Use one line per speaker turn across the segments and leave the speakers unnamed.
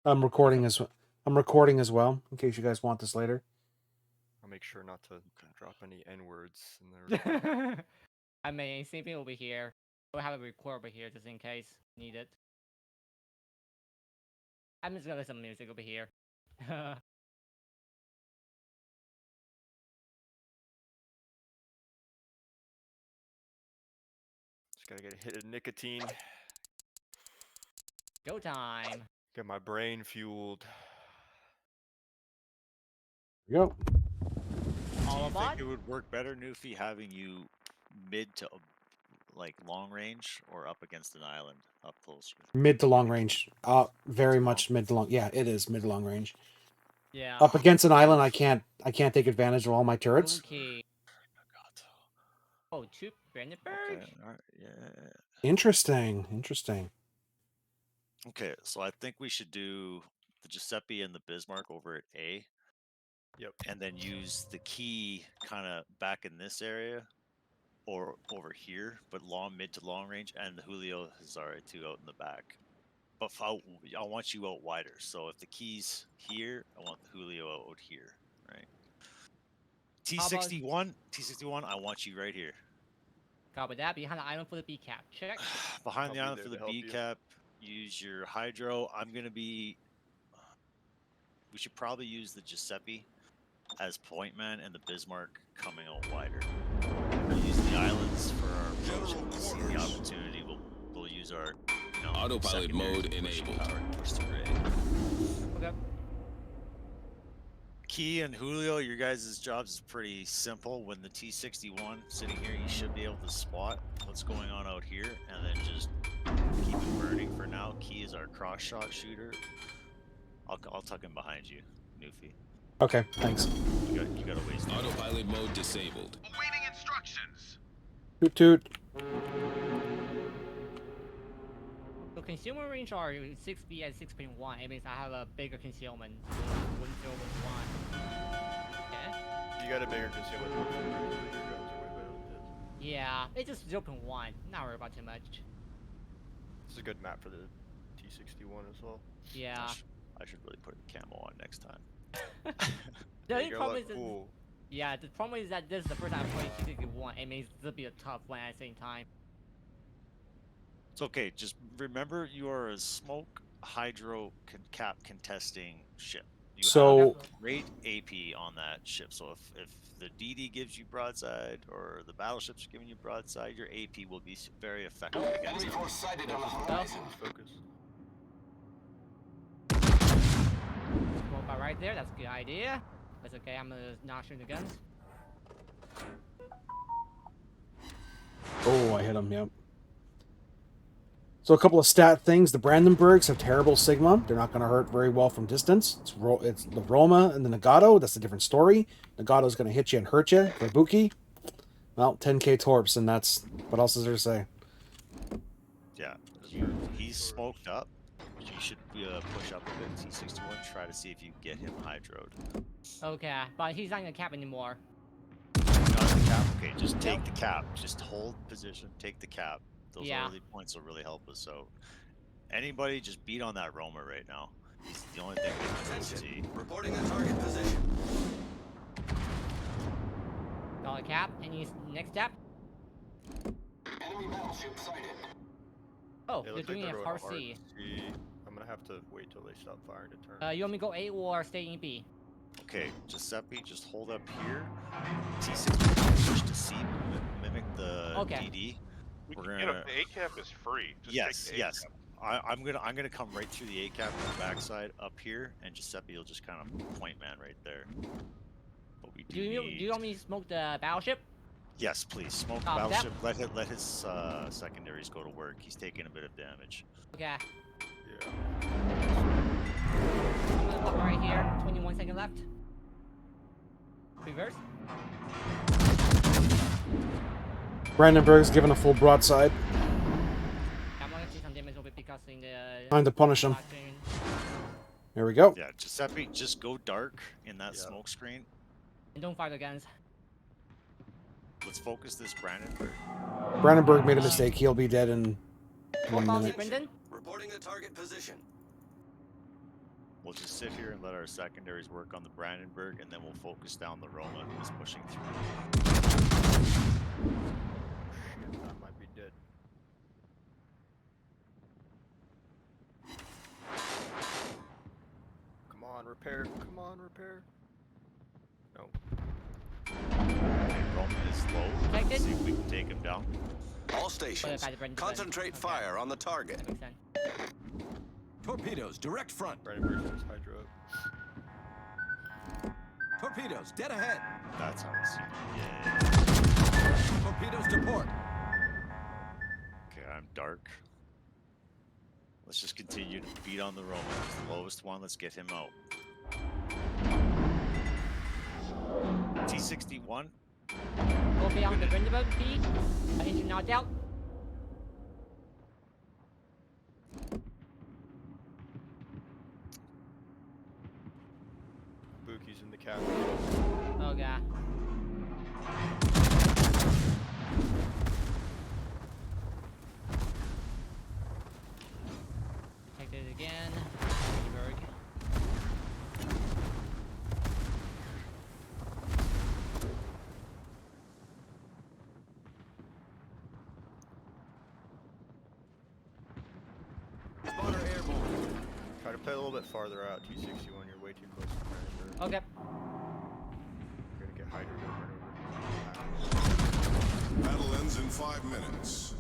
I'm recording as I'm recording as well in case you guys want this later.
I'll make sure not to
Okay.
drop any N words in the recording.
I mean, same thing over here. We'll have a record over here just in case needed. I'm just gonna listen to music over here.
Just gotta get a hit of nicotine.
Go time.
Get my brain fueled.
Here we go.
All
Do you
about?
think it would work better, Newfie, having you mid to like long range or up against an island, up closer?
Mid to long range. Very
to long?
much mid to long. Yeah, it is mid to long range.
Yeah.
Up against an island, I can't take advantage of all my turrets.
Okay. Oh, two Brandenburg?
Okay, all right, yeah.
Interesting. Interesting.
Okay, so I think we should do the Giuseppe and the Bismarck over at A.
Yep.
And then use the key kind of back in this area or over here, but mid to long range, and the Julio Hazare too out in the back. But I want you out wider. So if the key's here, I want the Julio out here, right? T61, I want you right here.
Copy that. Behind the island for the B cap. Check.
Behind
I'll
the
be
island
there
for
to
the
help
B
you.
cap. Use your Hydro. I'm gonna be. We should probably use the Giuseppe as point man and the Bismarck coming out wider. We'll use the islands for our approach. If we see the opportunity, we'll use our
Autopilot mode
push
enabled.
power to push through A.
Okay.
Key and Julio, your guys' jobs is pretty simple. When the T61 sitting here, you should be able to spot what's going on out here, and then just keep it burning for now. Key is our cross shot shooter. I'll tuck him behind you, Newfie.
Okay, thanks.
You got a waste.
Autopilot mode disabled.
Awaiting instructions.
Toot toot.
So consumer range are 6B and 6.1. It means I have a bigger concealment. 1011. Okay.
You got a bigger concealment. Your guns are way better than this.
Yeah, it's just 0.1. Not worry about too much.
This is a good map for the T61 as well.
Yeah.
I should really put a camo on next time.
The only
You're
problem
like,
is that,
cool.
yeah, the problem is that this is the first time I'm playing T61. It means this will be a tough one at the same time.
It's okay. Just remember, you are a smoke hydro cap contesting ship. You
So-
have great AP on that ship. So if the DD gives you broadside or the battleships are giving you broadside, your AP will be very effective against
Enemy
them.
force sighted on the horizon.
Focus.
Well, by right there, that's a good idea. That's okay, I'm not shooting the guns.
Oh, I hit him. Yep. So a couple of stat things. The Brandenburgs have terrible Sigma. They're not going to hurt very well from distance. It's the Roma and the Nagato. That's a different story. Nagato's going to hit you and hurt you. Ibuki. Well, 10k torps, and that's... What else is there to say?
Yeah, he's smoked up. You should push up a bit. T61. Try to see if you get him hydroed.
Okay, but he's not in the cap anymore.
Not the cap. Okay, just take the cap. Just hold position. Take the cap. Those
Yeah.
early points will really help us out. Anybody just beat on that Roma right now. He's the only thing we can see.
Reporting a target position.
Got a cap. Any next step?
Enemy battleship sighted.
Oh,
It
they're
looks like
doing
they're
a
going
hard
to hard
C.
C. I'm gonna have to wait till they stop firing to turn.
You want me to go A or stay in B?
Okay, Giuseppe, just hold up here. T6 push to C, mimic the
Okay.
DD.
We
We're
can get
gonna-
a, the A cap is free. Just
Yes,
take the
yes.
A-cap.
I'm gonna come right through the A cap on the backside up here, and Giuseppe will just kind of point man right there. But we
Do you want me to smoke the battleship?
Yes, please smoke the
That-
battleship. Let his secondaries go to work. He's taking a bit of damage.
Okay.
Yeah.
I'm gonna pop right here. 21 seconds left. Reverse.
Brandenburg's given a full broadside.
I'm gonna see some damage over because in the.
Time to punish him.
watching-
There we go.
Yeah, Giuseppe, just go dark in that
Yeah.
smoke screen.
And don't fire the guns.
Let's focus this Brandenburg.
Brandenburg made a mistake. He'll be dead in
What
1
policy,
minute.
Brendan?
Reporting a target position.
We'll just sit here and let our secondaries work on the Brandenburg, and then we'll focus down the Roma who's pushing through.
Shit, that might be dead. Come on, repair. Come on, repair. No.
Okay, Roma is low.
Protected.
Let's see if we can take him down.
All stations,
guys, Brendan,
concentrate
okay.
fire on the target.
That makes sense.
Torpedoes, direct front.
Brandenburg sends Hydra up.
Torpedoes, dead ahead.
That's how we see it. Yeah.
Torpedoes to port.
Okay, I'm dark. Let's just continue to beat on the Roma. He's the lowest one. Let's get him out. T-61.
Go beyond the Brandenburg P. Engine knocked out.
Buki's in the cabin.
Oh god. Protected again. Brandenburg.
Spotter airborne.
Try to play a little bit farther out. T-61, you're way too close to Brandenburg.
Okay.
You're gonna get Hydra over.
Battle ends in 5 minutes.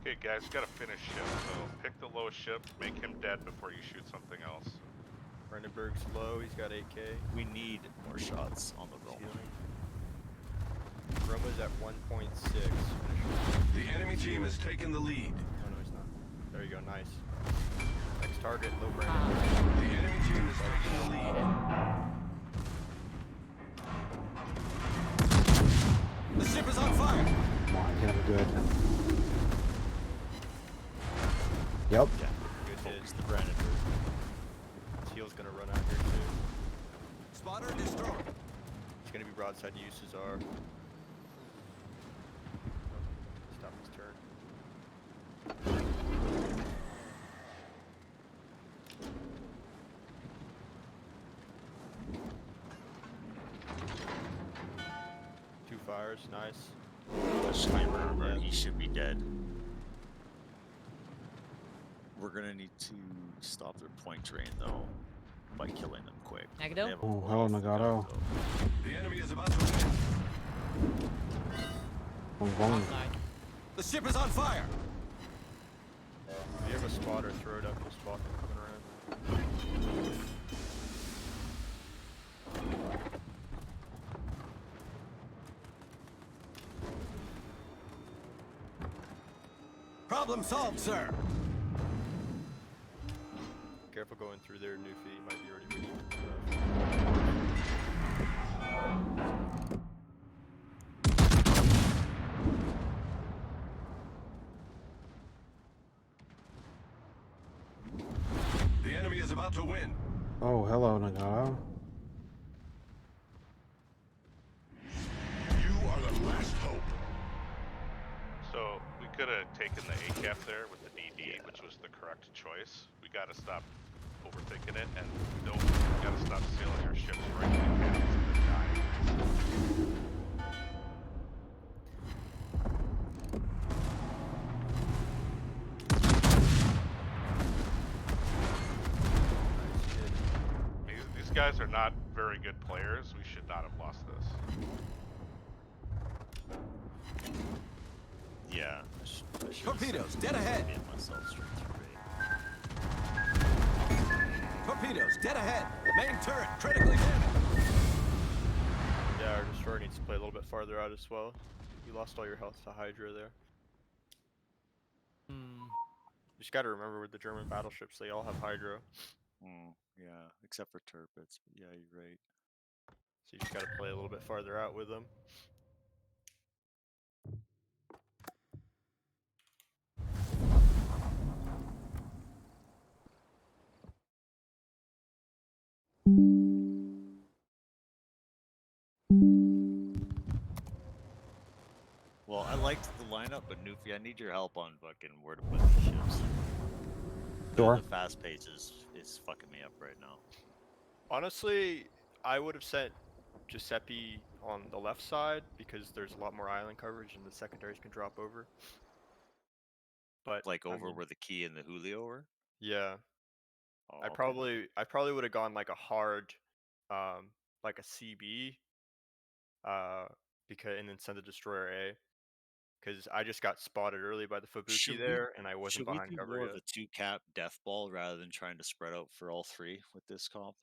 Okay, guys, you gotta finish ship. So pick the lowest ship, make him dead before you shoot something else.
Brandenburg's low. He's got 8K.
We need more shots on the Roma.
Roma's at 1.6.
The enemy team has taken the lead.
Oh no, he's not. There you go. Nice. Next target, low Brandenburg.
The enemy team has taken the lead.
The ship is on fire.
Come on, get him good. Yep.
Yeah,
Good
focus
hit.
the Brandenburg.
Teal's gonna run out here too.
Spotter destroyed.
He's gonna be broadside to USSR. Stop his turn. Two fires, nice.
Sniper,
Yeah.
he should be dead. We're gonna need to stop their point train though by killing them quick.
Negative.
They have a
Oh,
lot
hello,
of
Nagato.
guns,
The enemy is about to win.
Boom, boom.
Outside.
The ship is on fire.
If you have a spotter, throw it up. We'll spot them coming around.
Problem solved, sir.
Careful going through there, Newfie. You might be already winning.
The enemy is about to win.
Oh, hello, Nagato.
You are the last hope.
So we could have taken the ACAP there with the DD, which was the correct choice. We gotta stop overthinking it, and we gotta stop stealing our ships right in the cannons and then dying. These guys are not very good players. We should not have lost this.
Yeah. I should've
Torpedoes,
sent
dead ahead.
me and myself straight through
Torpedoes, dead ahead. Main turret critically damaged.
Yeah, our destroyer needs to play a little bit farther out as well. You lost all your health to Hydra there.
Hmm.
You just gotta remember with the German battleships, they all have Hydra.
yeah, except for Tirpitz. But yeah, you're right.
So you just gotta play a little bit farther out with them.
Well, I liked the lineup, but Newfie, I need your help on fucking where to put these ships.
Sure.
The fast pace is fucking me up right now.
Honestly, I would have sent Giuseppe on the left side because there's a lot more island coverage and the secondaries can drop over. But
Like
I
over
mean,
where the key and the Julio were.
yeah,
Oh,
I
okay.
probably would have gone like a hard, like a CB, uh, because and then send the destroyer A, because I just got spotted early by the Fubuki there and I wasn't
should we
behind
do
cover
more of
yet.
a 2-cap death ball rather than trying to spread out for all 3 with this comp?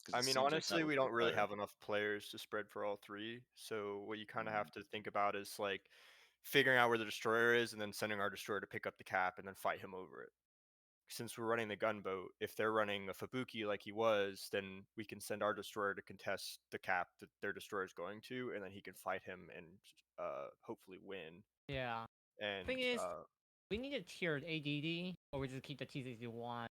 Because
I
it
mean,
seems like that
honestly,
would
we
be
don't really
better.
have enough players to spread for all 3. So what you kind of
Mm.
have to think about is like figuring out where the destroyer is and then sending our destroyer to pick up the cap and then fight him over it. Since we're running the gunboat, if they're running a Fubuki like he was, then we can send our destroyer to contest the cap that their destroyer is going to, and then he can fight him and hopefully win.
Yeah.
And
Thing is, we need a tiered ADD, or we just keep the T61.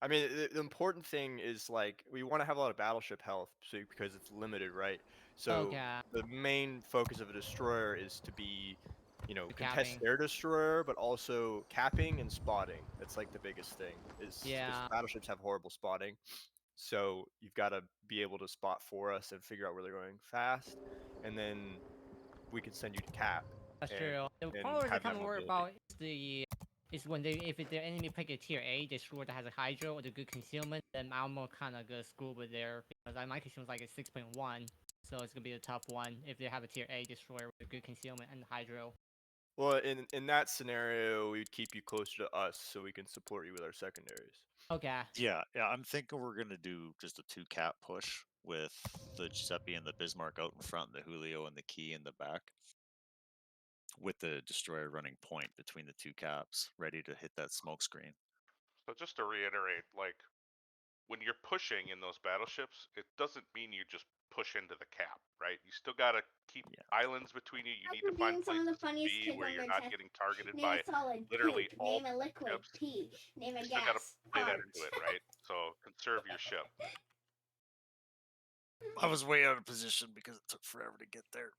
I mean, the important thing is like we want to have a lot of battleship health, so because it's limited, right? So
Okay.
the main focus of a destroyer is to be,
The
contest
capping.
their destroyer, but also capping and spotting. That's like the biggest thing, is because
Yeah.
battleships have horrible spotting. So you've got to be able to spot for us and figure out where they're going fast, and then we can send you to cap
That's
and
true. The
and
part I
have
kind
that
of worry
mobility.
about is when if the enemy pick a tier A destroyer that has a hydro or the good concealment, then I'm more kind of gonna screw with there because my concealment's like a 6.1, so it's gonna be a tough one if they have a tier A destroyer with a good concealment and hydro.
Well, in that scenario, we'd keep you closer to us so we can support you with our secondaries.
Okay.
Yeah, I'm thinking we're gonna do just a 2-cap push with the Giuseppe and the Bismarck out in front, the Julio and the key in the back, with the destroyer running point between the 2 caps, ready to hit that smoke screen.
So just to reiterate, like when you're pushing in those battleships, it doesn't mean you just push into the cap, right? You still gotta keep
Yeah.
islands between you. You need to
After
find
being some of the
places to
funniest
be
kids
where
on
you're
the
not
test.
getting targeted
Name
by
a solid
literally
poop.
all
Name a liquid
ships.
pee. Name a
You still gotta
gas
play that
fart.
into it, right? So conserve your ship.
I was way out of position because it took forever to get there.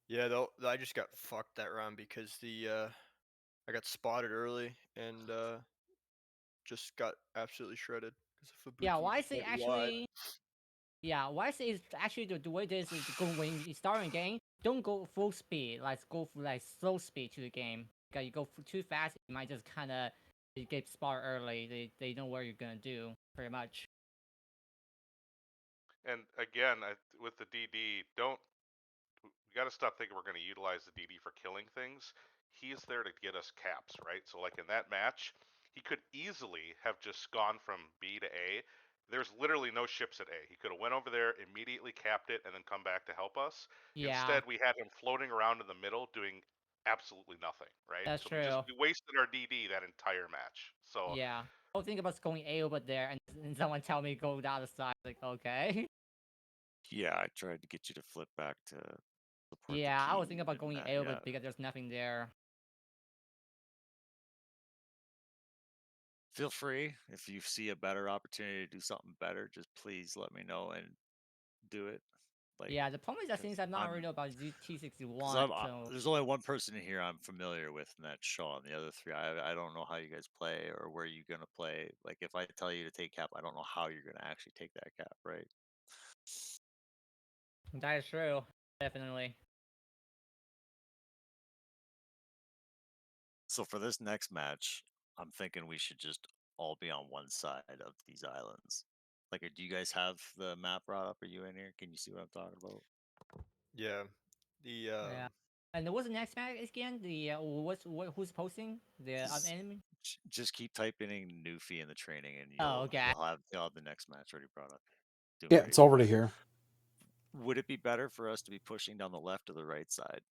Yeah, though I just got fucked that round because I got spotted early and just got absolutely shredded because of Fubuki.
Yeah. Why I say
went wide.
actually. Yeah, why I say is actually the way this is go when you start a game, don't go full speed. Like go for like slow speed to the game. Because you go too fast, you might just kind of get spotted early. They know what you're gonna do pretty much.
And again, with the DD, we got to stop thinking we're going to utilize the DD for killing things. He's there to get us caps, right? So like in that match, he could easily have just gone from B to A. There's literally no ships at A. He could have went over there, immediately capped it, and then come back to help us.
Yeah,
Instead, we had him floating around in the middle doing absolutely nothing, right?
that's
So
true.
we wasted our DD that entire match. So
Yeah. I was thinking about going A over there, and someone tell me go the other side. Like, okay.
Yeah, I tried to get you to flip back to support the
Yeah, I
key.
was thinking about going
and
A over
yeah.
because there's nothing there.
Feel free if you see a better opportunity to do something better, just please let me know and do it. Like,
Yeah, the problem is that since I'm not
I'm,
really about
because
T61, so
there's only one person in here I'm familiar with, and that's Sean. The other 3, I don't know how you guys play or where you're gonna play. Like, if I tell you to take cap, I don't know how you're gonna actually take that cap, right?
that is true. Definitely.
So for this next match, I'm thinking we should just all be on one side of these islands. Like, do you guys have the map brought up? Are you in here? Can you see what I'm talking about?
Yeah, the
Yeah. And what's the next match again? The who's posting the
Just,
enemy?
just keep typing in Newfie in the training, and
Oh, okay.
you'll have the next match already brought up. Doom
Yeah,
Radio.
it's already here.
Would it be better for us to be pushing down the left or the right side?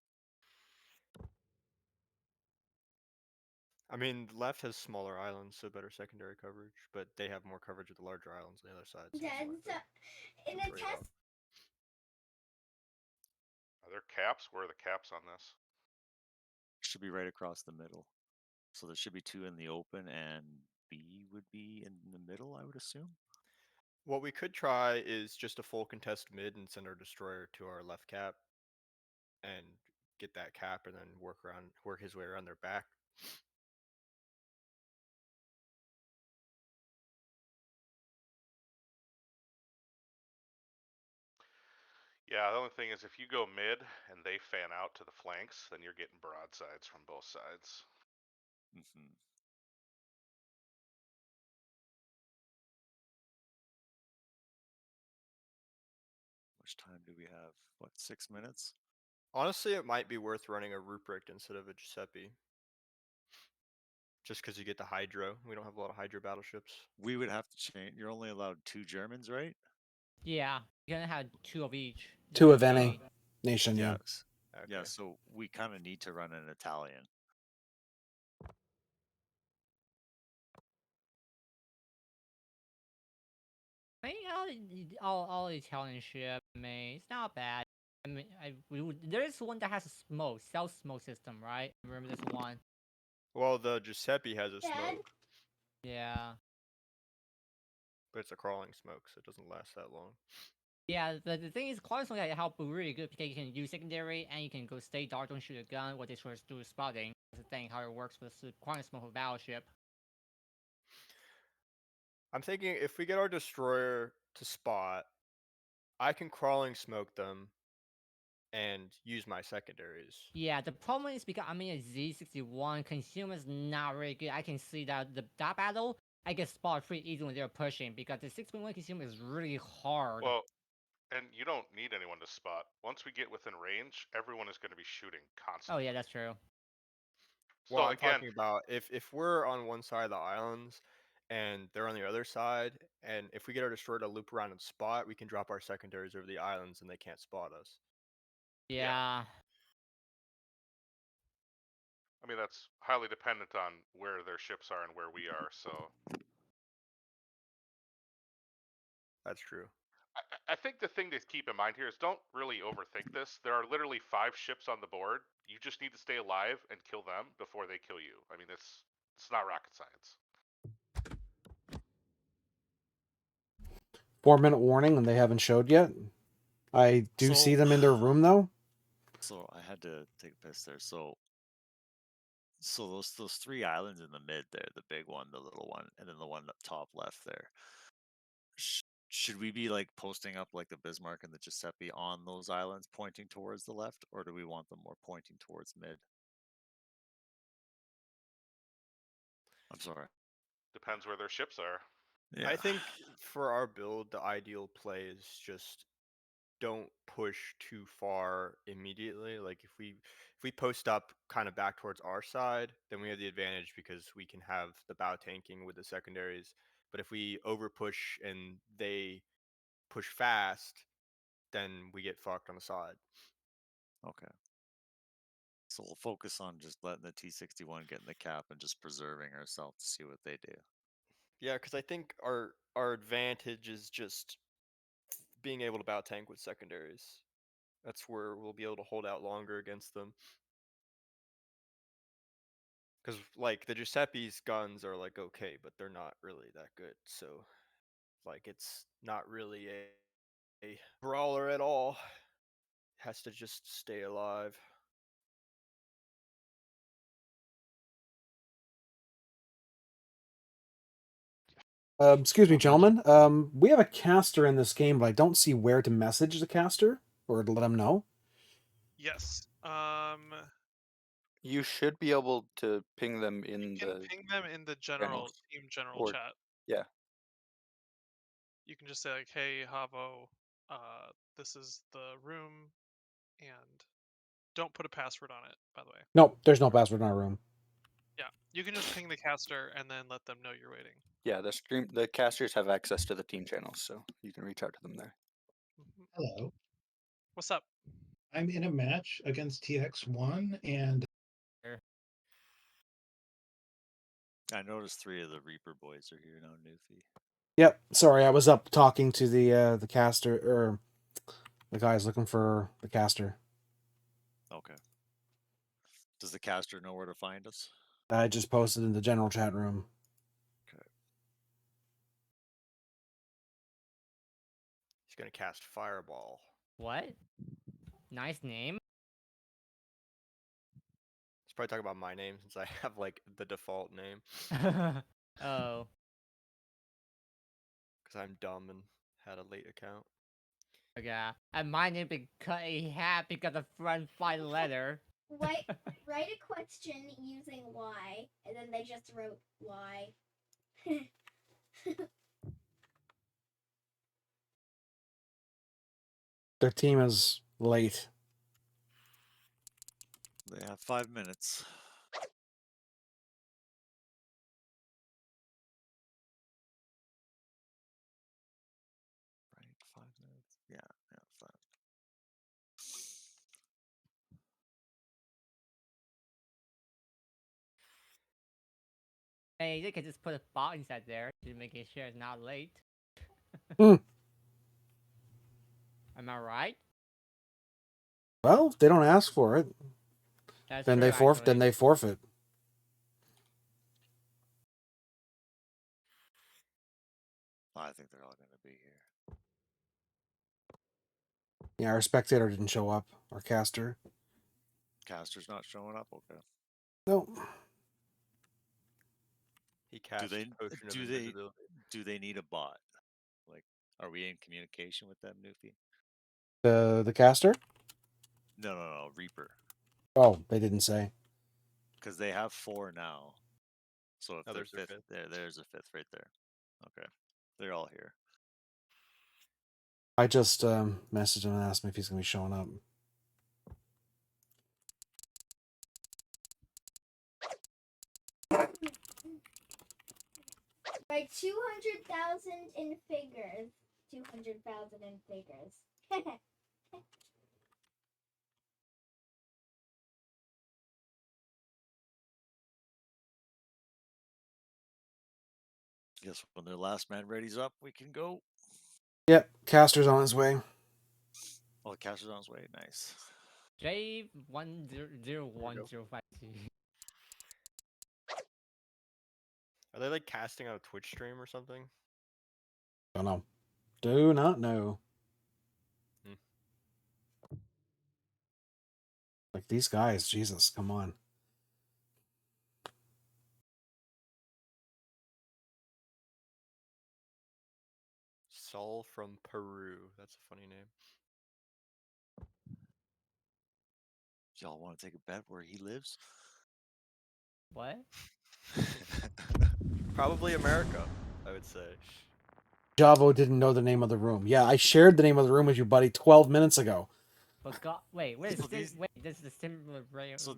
I mean, left has smaller islands, so better secondary coverage, but they have more coverage of the larger islands on the other side. So it's like
In
a
a
trade-off.
test.
are there caps? Where are the caps on this?
Should be right across the middle. So there should be 2 in the open, and B would be in the middle, I would assume.
What we could try is just a full contest mid and send our destroyer to our left cap, and get that cap, and then work his way around their back.
Yeah, the only thing is if you go mid and they fan out to the flanks, then you're getting broadsides from both sides.
Hmm. Which time do we have? What, 6 minutes?
Honestly, it might be worth running a Ruprecht instead of a Giuseppe. Just because you get the Hydro. We don't have a lot of Hydro battleships.
We would have to change. You're only allowed 2 Germans, right?
Yeah, you're gonna have 2 of each.
Two of
That'd
any
be-
nation. Yeah.
Yes.
Okay.
Yeah, so we kind of need to run an Italian.
I mean, all Italian ship. I mean, it's not bad. I mean, there is one that has a smoke, self smoke system, right? Remember this one?
Well, the Giuseppe has a smoke,
Yeah.
but it's a crawling smoke, so it doesn't last that long.
Yeah, the thing is, Clark's only help really good because you can use secondary and you can go stay dark, don't shoot a gun, what they sort of do spotting. That's the thing, how it works with Quantum Smoke of Battleship.
I'm thinking if we get our destroyer to spot, I can crawling smoke them and use my secondaries.
Yeah, the problem is because I'm in a Z61, consumer's not really good. I can see that that battle, I get spot pretty easy when they're pushing because the 6.1 consumer is really hard.
Well, and you don't need anyone to spot. Once we get within range, everyone is going to be shooting
Oh
constantly.
yeah, that's true.
So
Well, I'm
again,
talking about if we're on one side of the islands and they're on the other side, and if we get our destroyer to loop around and spot, we can drop our secondaries over the islands and they can't spot us.
Yeah.
I mean that's highly dependent on where their ships are and where we are. So
That's true.
I think the thing to keep in mind here is don't really overthink this. There are literally 5 ships on the board. You just need to stay alive and kill them before they kill you. I mean, it's not rocket science.
4-minute warning, and they haven't showed yet. I do see
So-
them in their room though.
So I had to take a piss there. So those 3 islands in the mid there, the big one, the little one, and then the one up top left there. Should we be like posting up like the Bismarck and the Giuseppe on those islands pointing towards the left, or do we want them more pointing towards mid? I'm sorry.
Depends where their ships are.
Yeah.
I think for our build, the ideal play is just don't push too far immediately. Like if we post up kind of back towards our side, then we have the advantage because we can have the bow tanking with the secondaries. But if we over push and they push fast, then we get fucked on the side.
Okay. So we'll focus on just letting the T61 get in the cap and just preserving ourselves to see what they do.
Yeah, because I think our advantage is just being able to bow tank with secondaries. That's where we'll be able to hold out longer against them. Because like the Giuseppe's guns are like okay, but they're not really that good. So like it's not really a brawler at all. Has to just stay alive.
Excuse me, gentlemen. We have a caster in this game, but I don't see where to message the caster or to let him know.
Yes.
You should be able to ping them in
You can
the
ping them in the
channels.
team general
Or-
chat.
yeah.
You can just say like, "Hey, Havo, this is the room," and don't put a password on it. By the way.
Nope, there's no password in our room.
Yeah, you can just ping the caster and then let them know you're waiting.
Yeah, the casters have access to the team channels, so you can reach out to them there.
Hello.
What's up?
I'm in a match against TX1 and
I noticed 3 of the Reaper boys are here now, Newfie.
Yep. Sorry, I was up talking to the caster or the guys looking for the caster.
Okay. Does the caster know where to find us?
I just posted in the general chat room.
Okay.
He's gonna cast Fireball.
What? Nice name.
He's probably talking about my name since I have like the default name.
Oh.
Because I'm dumb and had a late account.
Yeah, and my name been cut in half because of front 5 letter.
Write a question using Y, and then they just wrote Y.
Their team is late.
They have 5 minutes. Right, 5 minutes. Yeah, 5.
Hey, they can just put a bot inside there to make sure it's not late.
Hmm.
Am I right?
Well, if they don't ask for it,
That's
then
true,
they forfeit. Then
actually.
they forfeit.
I think they're all going to be here.
Yeah, our spectator didn't show up. Our caster.
Caster's not showing up. Okay.
No.
He cast Potion of Invisibility.
Do they need a bot? Like, are we in communication with them, Newfie?
The caster?
No, Reaper.
Oh, they didn't say.
Because they have 4 now. So if
there's
they're
their
5th, there's a 5th right there. Okay, they're all here.
I just messaged him and asked him if he's gonna be showing up.
Write 200,000 in figures. 200,000 in figures.
Guess when their last man ready's up, we can go.
Yep, caster's on his way.
Oh, the caster's on his way. Nice.
J100105.
Are they like casting on a Twitch stream or something?
Don't know. Do not know. Like these guys, Jesus, come on.
Saul from Peru. That's a funny name.
Y'all want to take a bet where he lives?
What?
Probably America, I would say.
Javo didn't know the name of the room. Yeah, I shared the name of the room with you, buddy, 12 minutes ago.
But God, wait, where's
So
this? Wait, this is the similar rail.
So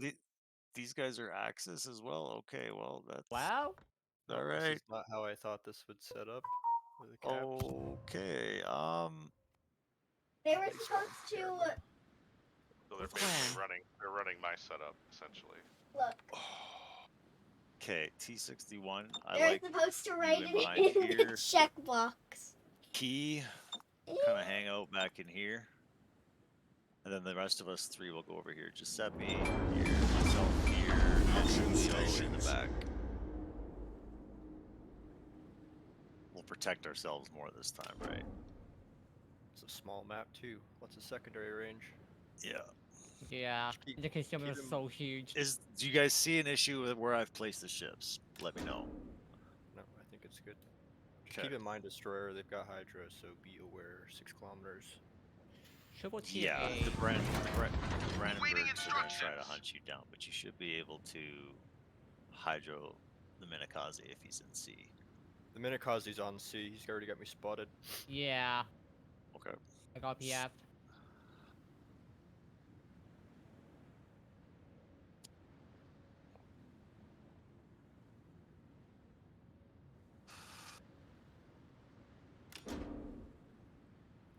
these guys are Axis as well? Okay, well, that's...
Wow.
All
This
right.
is not how I thought this would set up. With the caps.
Okay,
They were supposed to
So they're basically they're running my setup, essentially.
look.
Okay, T61.
They're supposed to write
in
it in the checkbox.
Key, kind of hang out back in here. And then the rest of us 3 will go over here. Giuseppe here, myself here, and Julio in the back. We'll protect ourselves more this time, right?
It's a small map too. What's a secondary range?
Yeah.
Yeah, the consumer is so huge.
Do you guys see an issue with where I've placed the ships? Let me know.
No, I think it's good. Just
Okay.
keep in mind, Destroyer, they've got Hydra, so be aware. 6 kilometers.
Triple T.
Yeah,
the
Brandenburgs are going to try to hunt you down, but you should be able to hydro the Minakaze if he's in C.
The Minakaze's on C. He's already got me spotted.
Yeah.
Okay.
I got PF.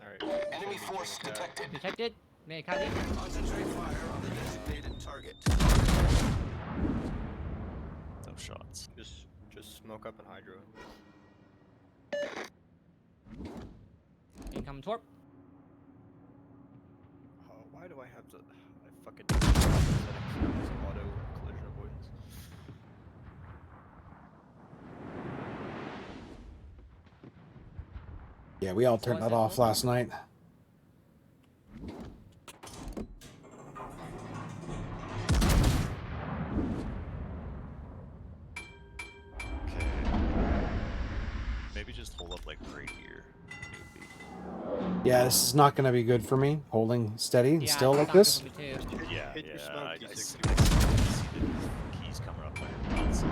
Alright.
Enemy force detected.
Detected. Minakaze.
Concentrate fire on the designated target.
No shots.
Just smoke up and Hydro.
Income torp.
Oh, why do I have to? I fucking auto collision avoidance.
Yeah, we all turned that off last night.
Okay. Maybe just hold up like right here. Maybe.
Yeah, this is not going to be good for me. Holding steady and
Yeah,
still
it's
like
not good
this.
for me too.
Yeah,
Hit your
yeah.
smoke,
I
T60.
see the keys coming up on your nuts.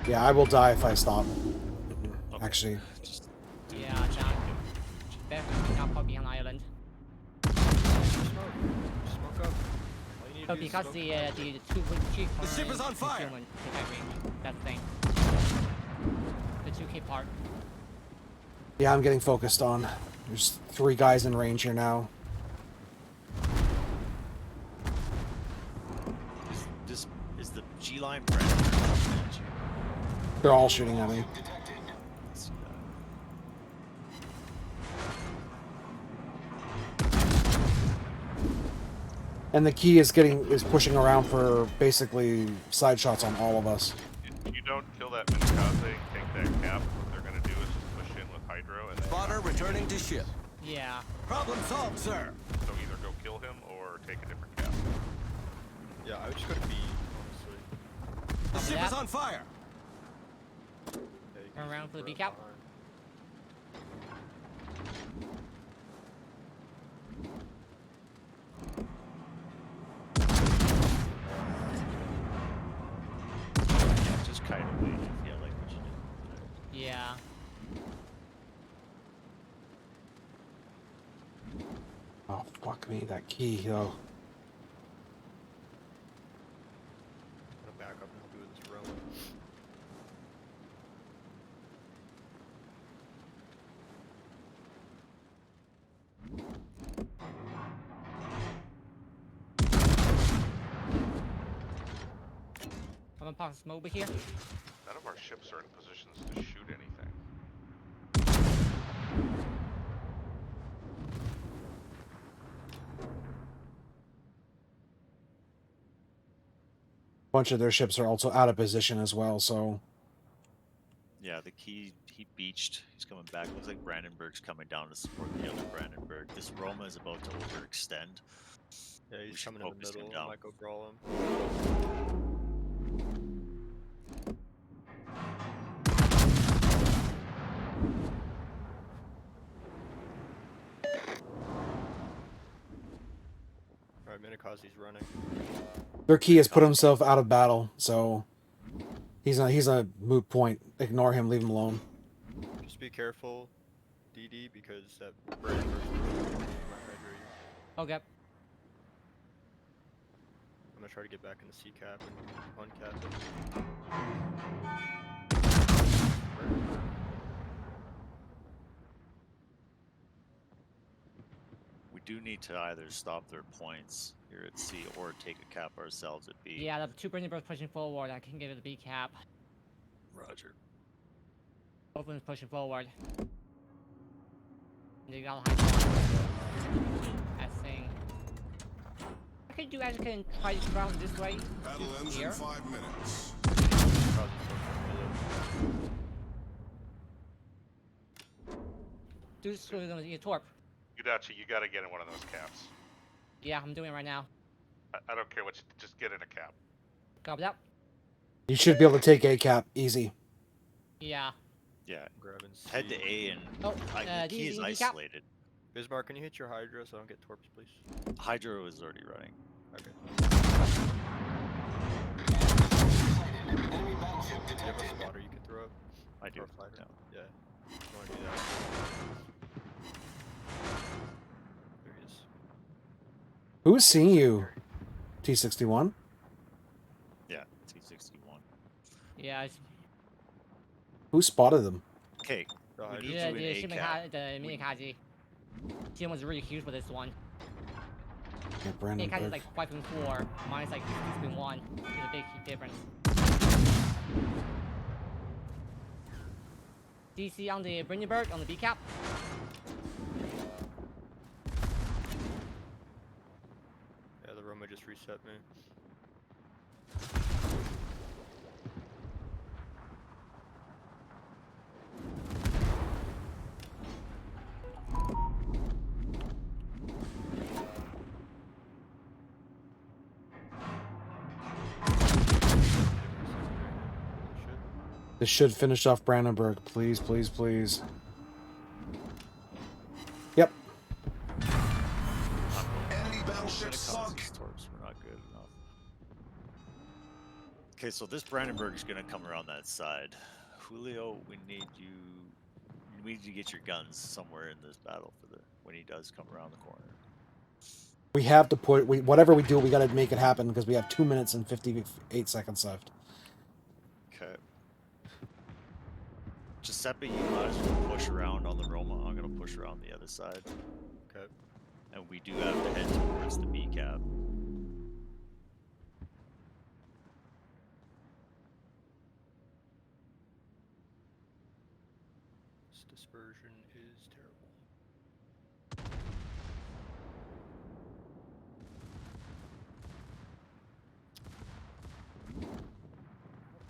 Yeah, I will die if I stop.
Okay.
Actually,
Just
Yeah, now definitely not probably on island.
Smoke up. All you need to
But
do is
because
smoke
the
up.
chief
The ship is on fire.
That's the thing. The 2K part.
yeah, I'm getting focused on. There's 3 guys in range here now.
this is the G line brand. Let's
They're all shooting at me.
see that.
And the key is pushing around for basically side shots on all of us.
If you don't kill that Minikaze, take that cap, what they're gonna do is just push in with Hydro and then
Spotter returning to ship.
Yeah.
Problem solved, sir.
so either go kill him or take a different cap.
Yeah, I would just go to B, honestly.
The
Copy
ship
that.
is on fire.
Yeah, you can
Turn around
just
for the
run
B cap.
behind.
Yeah, just kind of wait if you like what you did.
Yeah.
Oh, fuck me, that key, though.
I'm gonna back up and help you with this row.
I'm gonna pop some over here.
None of our ships are in positions to shoot anything.
Bunch of their ships are also out of position as well, so
Yeah, the key he beached. He's coming back. Looks like Brandenburg's coming down to support the other Brandenburg. This Roma is about to overextend.
Yeah,
We
he's
should
coming in the
focus him
middle. I
down.
might go brawl him. Alright, Minikaze's running.
their key has put himself out of battle, so he's a moot point. Ignore him, leave him alone.
Just be careful, DD, because that Brandenburg's might hydrate you.
Okay.
I'm gonna try to get back in the C cap and uncap it.
We do need to either stop their points here at C or take a cap ourselves at B.
Yeah, the 2 Brandenburgs pushing forward. I can give it a B cap.
Roger.
Both of them pushing forward. They got a high. That thing. I could you guys can try to round this way.
Battle
to
ends
here.
in 5 minutes.
Do this through the torp.
Yudachi, you gotta get in one of those caps.
Yeah, I'm doing it right now.
I don't care what you just get in a cap.
Copy that.
You should be able to take A cap easy.
Yeah.
Yeah.
Grabbing
Head to
C.
A and
Oh,
the key is
DZ cap.
isolated.
Bismarck, can you hit your Hydra so I don't get torps, please?
Hydro is already running.
Okay. Do you have a spotter you can throw up?
I do.
Or a fighter?
Yeah.
Yeah. You wanna do that? There he is.
Who is seeing you? T61?
Yeah, T61.
Yeah. It's,
Who spotted them?
Okay,
The
we
Hydra.
need
yeah,
you in
the
A cap.
the Minikaze. Team was really huge for this one.
Yeah,
Minikaze
Brandenburg.
is like 5.4. Mine's like 6.1. It's a big difference. DC on the Brandenburg on the B cap.
Yeah, the Roma just reset me.
This should finish off Brandenburg. Please, please, please. Yep.
ship sunk.
These torps were not good enough. Okay, so this Brandenburg is going to come around that side. Julio, we need to get your guns somewhere in this battle when he does come around the corner.
We have to put whatever we do, we got to make it happen because we have 2 minutes and 58 seconds left.
Okay. Giuseppe, you might as well push around on the Roma. I'm going to push around the other side.
Okay.
And we do have to head towards the B cap.
This dispersion is terrible.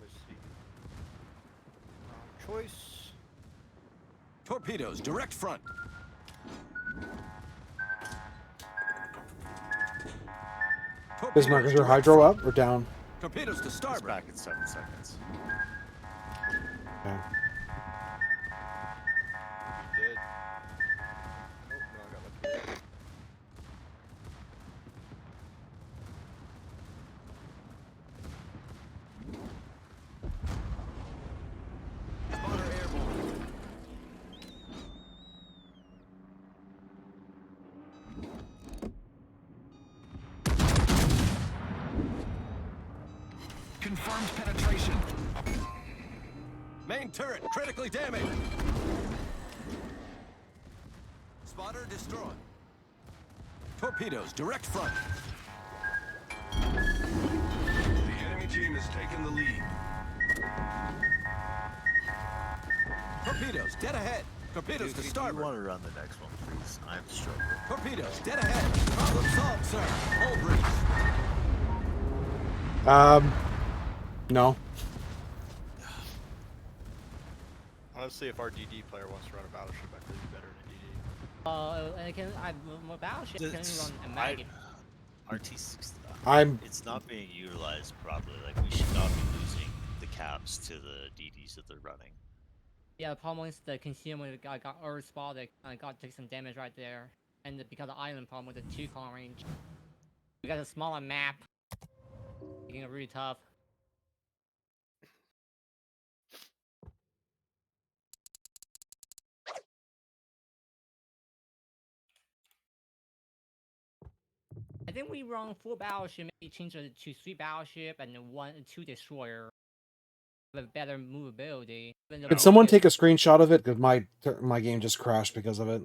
Let's see. Wrong choice.
Torpedoes, direct front.
Bismarck, is your hydro up or down?
Torpedoes to
It's
starboard.
back in 7 seconds.
Okay.
We did. Oh, no, I got lucky.
Spotter airborne. Confirmed penetration. Main turret critically damaged. Spotter destroyed. Torpedoes, direct front.
The enemy team has taken the lead.
Torpedoes, dead ahead. Torpedoes
Dude,
to
if you
starboard.
want to run the next one, please. I'm struggling.
Torpedoes, dead ahead. Problem solved, sir. Hull breach.
No.
Honestly, if our DD player wants to run a battleship, I think he's better than DD.
My battleship can
It's-
only run a mag.
RT6.
I'm
It's not being utilized properly. Like, we should not be losing the caps to the DDs that they're running.
Yeah, the problem is the consumer got earth spotted. I got take some damage right there, and because of the island problem with the 2 column range, we got a smaller map, making it really tough. I think we run 4 battleship, maybe change it to 3 battleship and then 2 destroyer with better movability.
Could someone take a screenshot of it? Because my game just crashed because of it.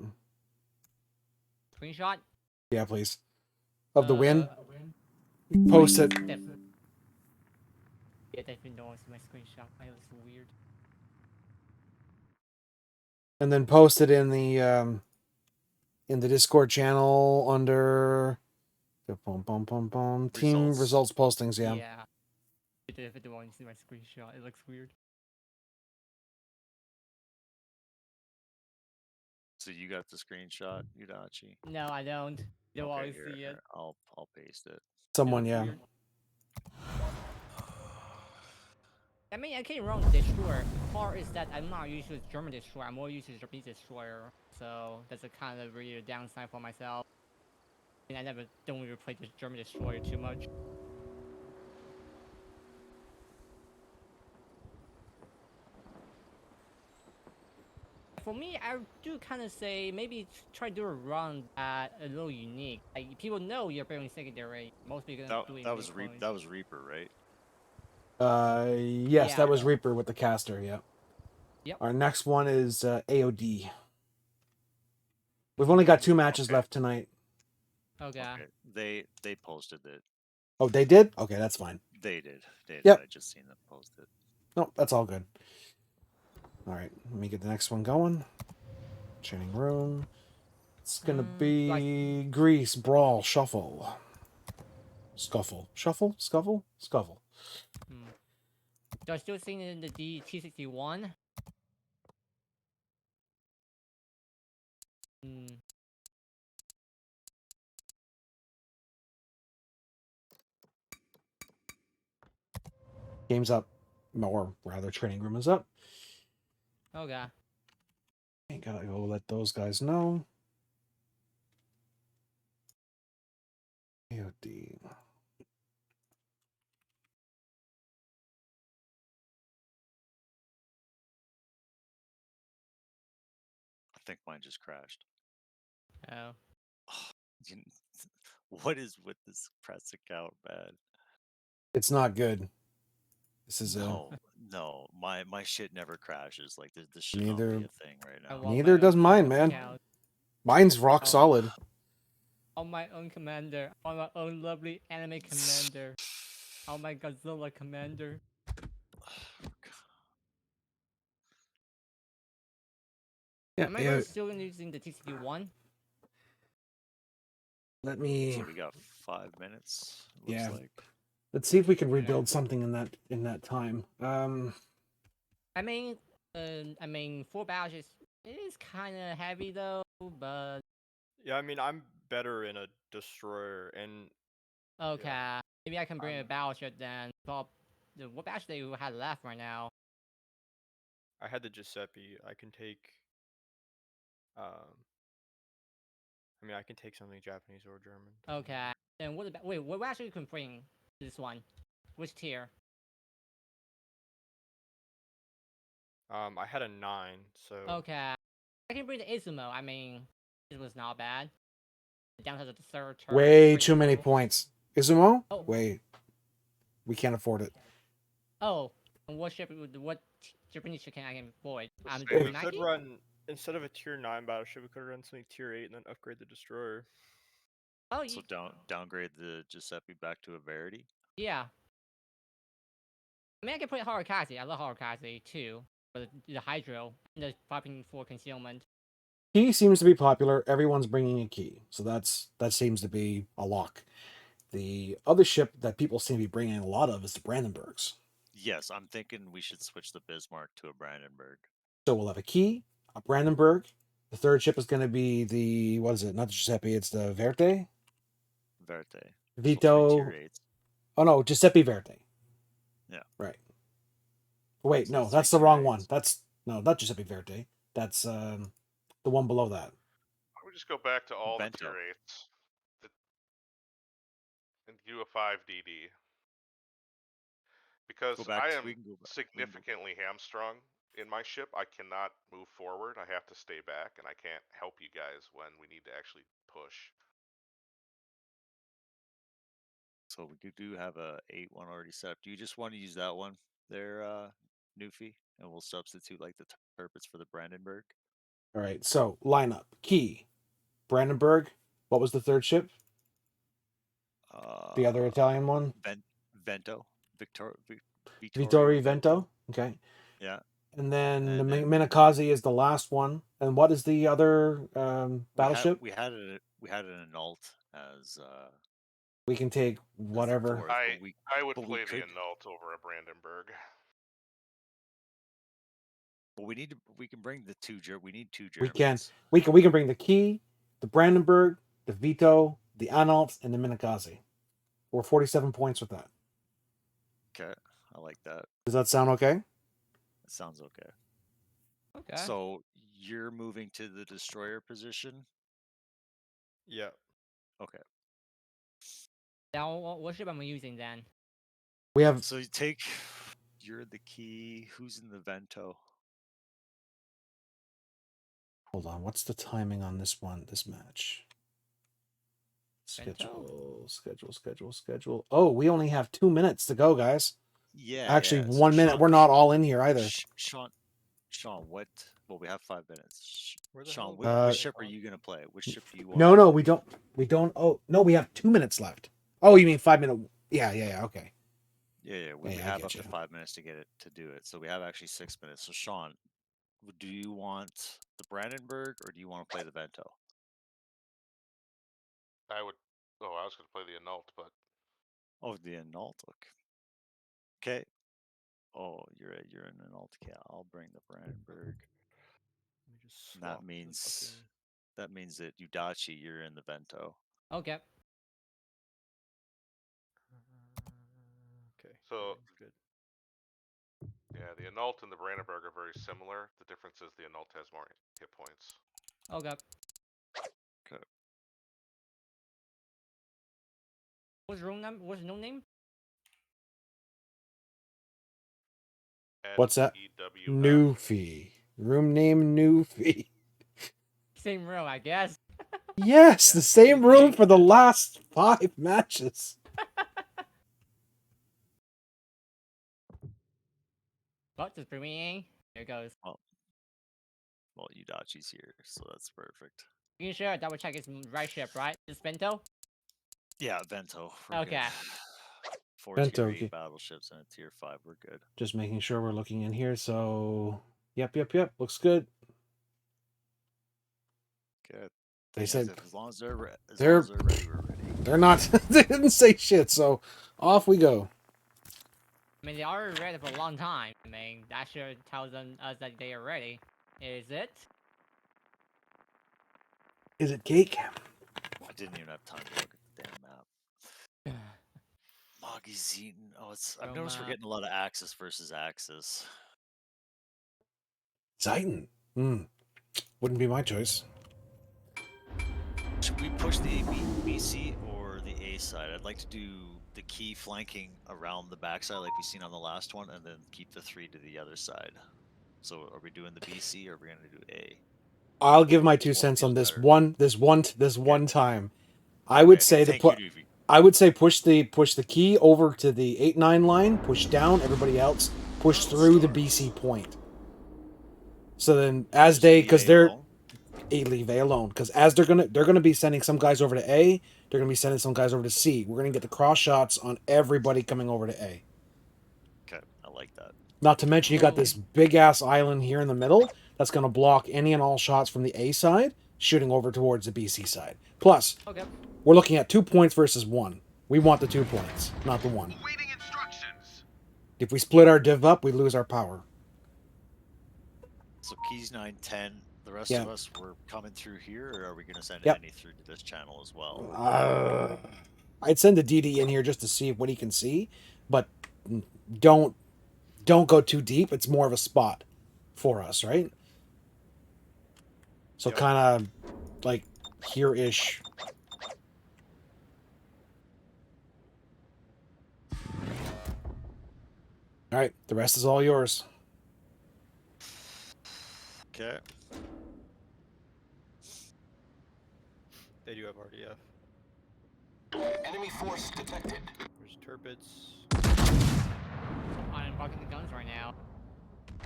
screenshot?
Yeah, please. Of the win. Post it.
Definitely. Yeah, definitely don't see my screenshot. I was weird.
And then post it in the Discord channel under team results postings. Yeah.
Yeah. If you don't want to see my screenshot, it looks weird.
So you got the screenshot, Yudachi?
No, I don't. You don't
Okay,
always
here,
see it.
here, I'll paste it.
Someone, yeah.
I mean, I can run destroyer. The part is that I'm not used to German destroyer. I'm more used to Japanese destroyer. So that's a kind of really a downside for myself. And I don't really play the German destroyer too much. For me, I do kind of say maybe try to do a run that a little unique. Like people know you're building secondary. Most people
That,
doing
that was
Bitcoin.
that was Reaper, right?
Yes,
Yeah.
that was Reaper with the caster. Yeah.
Yep.
Our next one is AOD. We've only got 2 matches left tonight.
Okay.
They posted it.
Oh, they did? Okay, that's fine.
They did.
Yep.
I just seen them post it.
No, that's all good. All right, let me get the next one going. Chaining room. It's gonna be Grease, Brawl, Shuffle. Scuffle. Shuffle? Scuffle? Scuffle.
Do I still see it in the T61?
Game's up. Or rather, training room is up.
Okay.
Ain't gotta go let those guys know. AOD.
I think mine just crashed.
Oh.
What is with this press account, man?
It's not good. This is
No, no, my shit never crashes. Like this should
Neither-
not be a thing right
I
now.
want
Neither
my
does
own
mine,
Gmail
man.
account.
Mine's rock
Oh.
solid.
On my own commander. On my own lovely anime commander. On my Godzilla commander.
Yeah,
Am I
yeah.
guys still using the TCD1?
Let me.
So we got 5 minutes. Looks
Yeah.
like.
Let's see if we can rebuild something in that time.
I mean, 4 battles is kind of heavy though, but
Yeah, I mean, I'm better in a destroyer, and
okay. Maybe I can bring a battleship then. Well, what battleship do you have left right now?
I had the Giuseppe. I can take. I mean, I can take something Japanese or German.
Okay. Then what about? Wait, what battleship you can bring to this one? Which tier?
I had a 9, so.
Okay. I can bring the Izumo. I mean, it was not bad. Down to the third turn.
Way
bring
too many
Izumo.
points. Izumo?
Oh.
Wait. We can't afford it.
Oh, and what ship? What Japanese ship can I avoid?
Let's
I'm
see,
We
we
could
90?
run, instead of a tier 9 battleship, we could run something tier 8 and then upgrade the destroyer.
Oh,
So downgrade the Giuseppe back to a Verity.
yeah. I mean, I can put Harukaze. I love Harukaze too. But the Hydro and the popping for concealment.
Key seems to be popular. Everyone's bringing a key, so that seems to be a lock. The other ship that people seem to be bringing a lot of is the Brandenburgs.
Yes, I'm thinking we should switch the Bismarck to a Brandenburg.
So we'll have a key, a Brandenburg. The third ship is going to be the what is it? Not the Giuseppe. It's the Verte.
Verte.
Vito.
So 3 tier 8s.
Oh no, Giuseppe Verte.
Yeah.
Right. Wait,
So
no,
three
that's the
tier
wrong
8s.
one. That's no, not Giuseppe Verte. That's the one below that.
Why don't we just go back to all
Bento.
the tier 8s and do a 5 DD? Because
Go back
I
to-
am
we can go back-
significantly hamstrung in my ship. I cannot move forward. I have to stay back, and I can't help you guys when we need to actually push.
So we do have a 8-1 already set up. Do you just want to use that one there, Newfie? And we'll substitute like the Turpits for the Brandenburg?
All right, so lineup key, Brandenburg. What was the third ship? The other Italian one?
Vento.
Vittorio Vento. Okay.
Yeah.
And then
And
the
then-
Minakaze is the last one. And what is the other battleship?
We had an Anult as
We can take whatever.
fourth,
I would
but we
play the
could-
Anult over a Brandenburg.
But we can bring the two we need 2
We
Germans.
can we can bring the key, the Brandenburg, the Vito, the Anhalt, and the Minakaze. We're 47 points with that.
Okay, I like that.
Does that sound okay?
That sounds okay.
Okay.
So you're moving to the destroyer position?
Yeah.
Okay.
Now, what ship am I using then?
We have
So you take you're the key. Who's in the Vento?
hold on. What's the timing on this one? This match.
Bento?
Schedule. Oh, we only have 2 minutes to go, guys.
Yeah.
Actually,
yeah. So
1 minute.
Sean-
We're not all in here either.
Sean, what? Well, we have 5 minutes.
Where the
Sean,
hell
which
is
ship
it?
are you gonna play? Which ship do you want?
No, we don't. We don't. Oh, no, we have 2 minutes left. Oh, you mean 5 minute? Yeah. Okay.
Yeah. We
Yeah, I
have
get
up to
you.
5 minutes to get it to do it. So we have actually 6 minutes. So Sean, do you want the Brandenburg or do you want to play the Vento?
I would. Oh, I was going to play the Anult, but
Oh, the Anult. Okay. Oh, you're an Anult. Okay, I'll bring the Brandenburg.
Let me just
And that
swap the
means
fucking-
that Udachi, you're in the Vento.
Okay.
Okay.
So-
everything's good.
yeah, the Anult and the Brandenburg are very similar. The difference is the Anult has more hit points.
Okay.
Okay.
What's room number? What's no name?
What's that?
NEWF.
Newfie. Room name Newfie.
Same room, I guess.
Yes, the same room for the last 5 matches.
What just bring me in? There it goes.
Well, Udachi's here, so that's perfect.
You can sure double check his right ship, right? It's Bento?
Yeah, Vento. We're
Okay.
Good. 4
Bento,
tier 8
okay.
battleships and a tier 5. We're good.
Just making sure we're looking in here. So, yep. Looks good.
Good.
They
Yeah,
said
so as long as they're ready,
they're
we're ready.
they're not. They didn't say shit. So off we go.
I mean, they are ready for a long time. I mean, that sure tells us that they are ready. Is it?
Is it gate cam?
I didn't even have time to look at the damn map. Moggy Zeton. Oh, I've noticed we're getting a lot of Axis versus Axis.
Zeiten. Wouldn't be my choice.
Should we push the BC or the A side? I'd like to do the key flanking around the backside like we've seen on the last one, and then keep the 3 to the other side. So are we doing the BC or are we going to do A?
I'll give my 2 cents on this one time. I would say I would say push the key over to the 8-9 line, push down, everybody else push through the BC point. So then as leave A alone, because as they're gonna be sending some guys over to A, they're gonna be sending some guys over to C. We're gonna get the cross shots on everybody coming over to A.
Okay, I like that.
Not to mention you got this big ass island here in the middle that's gonna block any and all shots from the A side shooting over towards the BC side. Plus, we're looking at 2 points versus 1. We want the 2 points, not the 1. If we split our div up, we lose our power.
So keys 9, 10. The rest
Yeah.
of us, we're coming through here, or are we going to send
Yep.
any through to this channel as well?
I'd send the DD in here just to see what he can see, but don't go too deep. It's more of a spot for us, right? So kind of like here-ish. All right, the rest is all yours.
Okay.
They do have RDF.
Enemy force detected.
There's Turpits.
I'm bucking the guns right now.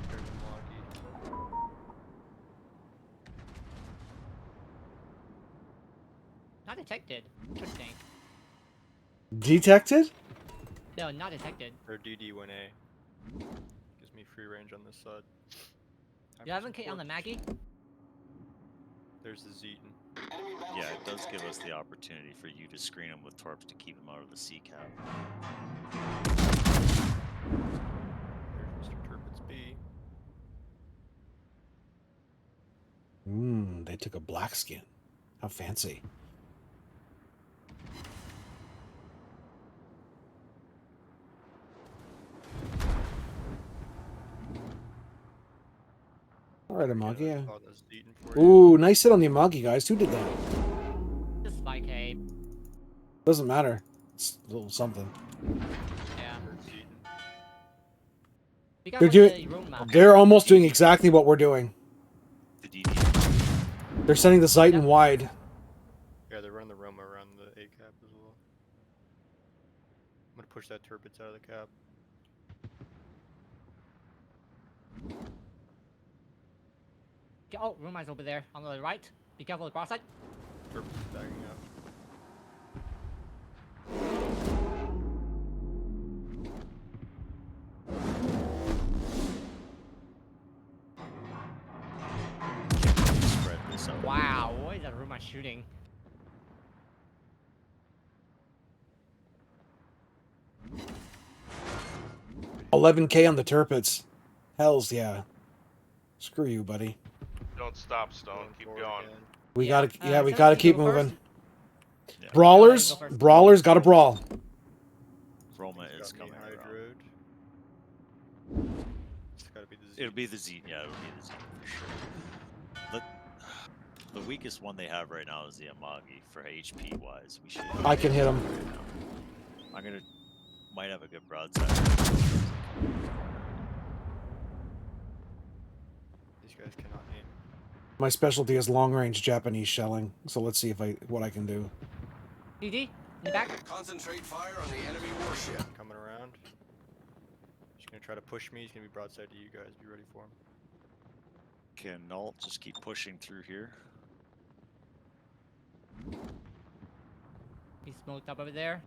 There's Milwaukee.
Not detected. Interesting.
Detected?
No, not detected.
Or DD1A. Gives me free range on this side.
You haven't on the Maggie?
There's the Zeton.
Yeah, it does give us the opportunity for you to screen them with torps to keep them out of the C cap.
There's Mr. Turpit's B.
They took a black skin. How fancy. All right, Amagi. Yeah. Ooh, nice hit on the Amagi, guys. Who did that?
Just Spike Cape.
Doesn't matter. It's a little something.
Yeah.
They're almost doing exactly what we're doing. They're sending the Zeiten wide.
Yeah, they're running the Roma around the A cap as well. I'm gonna push that Turpits out of the cap.
Oh, Roomai's over there on the right. Be careful of the cross side.
Turpits backing up.
Spread this out.
Wow, what is that Roomai shooting?
$11K on the Turpits. Hells yeah. Screw you, buddy.
Don't stop, Stone. Keep going.
We gotta we
so
gotta
you
keep
go first?
moving. Brawlers gotta brawl.
Roma is coming around.
It's gotta be the Z.
It'll be the Z. Yeah, it'll be the Z for sure. The weakest one they have right now is the Amagi for HP wise. We should.
I can hit him.
Might have a good broadside.
These guys cannot aim.
My specialty is long-range Japanese shelling, so let's see what I can do.
DD, in the back.
Concentrate fire on the enemy warship.
Coming around. He's gonna try to push me. He's gonna be broadside to you guys. Be ready for him.
Can Null just keep pushing through here?
He's smoked up over there.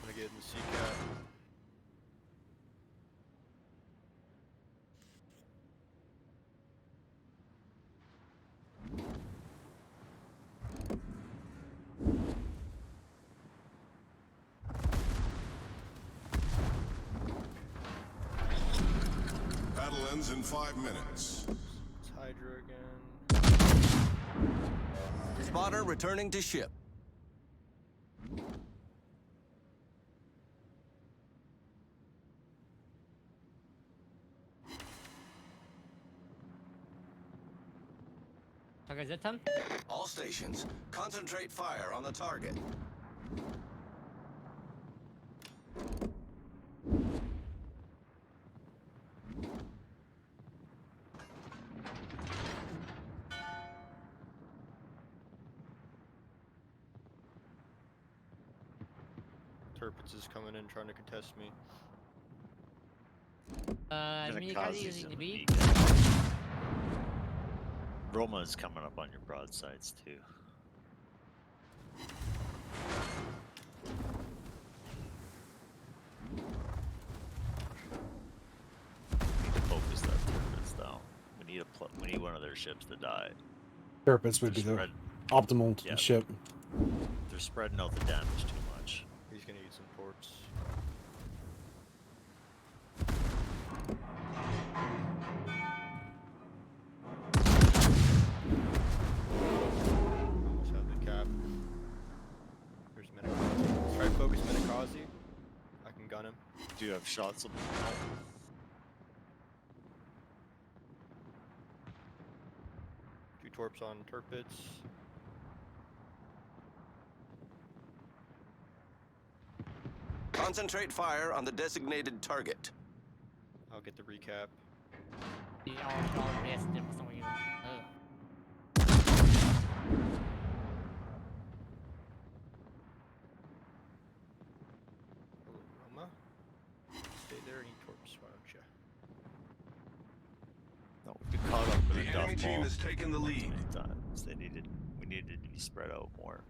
Gonna get in the CCAT.
Battle ends in 5 minutes.
It's Hydra again.
Spotter returning to ship.
Target Zetan.
All stations, concentrate fire on the target.
Turpitz is coming in trying to contest me.
Minikaze using the B.
Roma is coming up on your broadsides too. We need to focus that Turpitz though. We need one of their ships to die.
Turpitz would be the optimal ship.
They're spreading out the damage too much.
He's gonna eat some torps. Almost have the cap. There's Minikaze. Let's try to focus Minikaze. I can gun him.
Do you have shots of
Two torps on Turpitz.
Concentrate fire on the designated target.
I'll get the recap.
The all rested for some reason.
Hello, Roma. Stay there and eat torps, why don't you?
No, we get caught up in
The
a duff
enemy team
ball
has taken the
too
lead.
many times. We needed to be spread out more.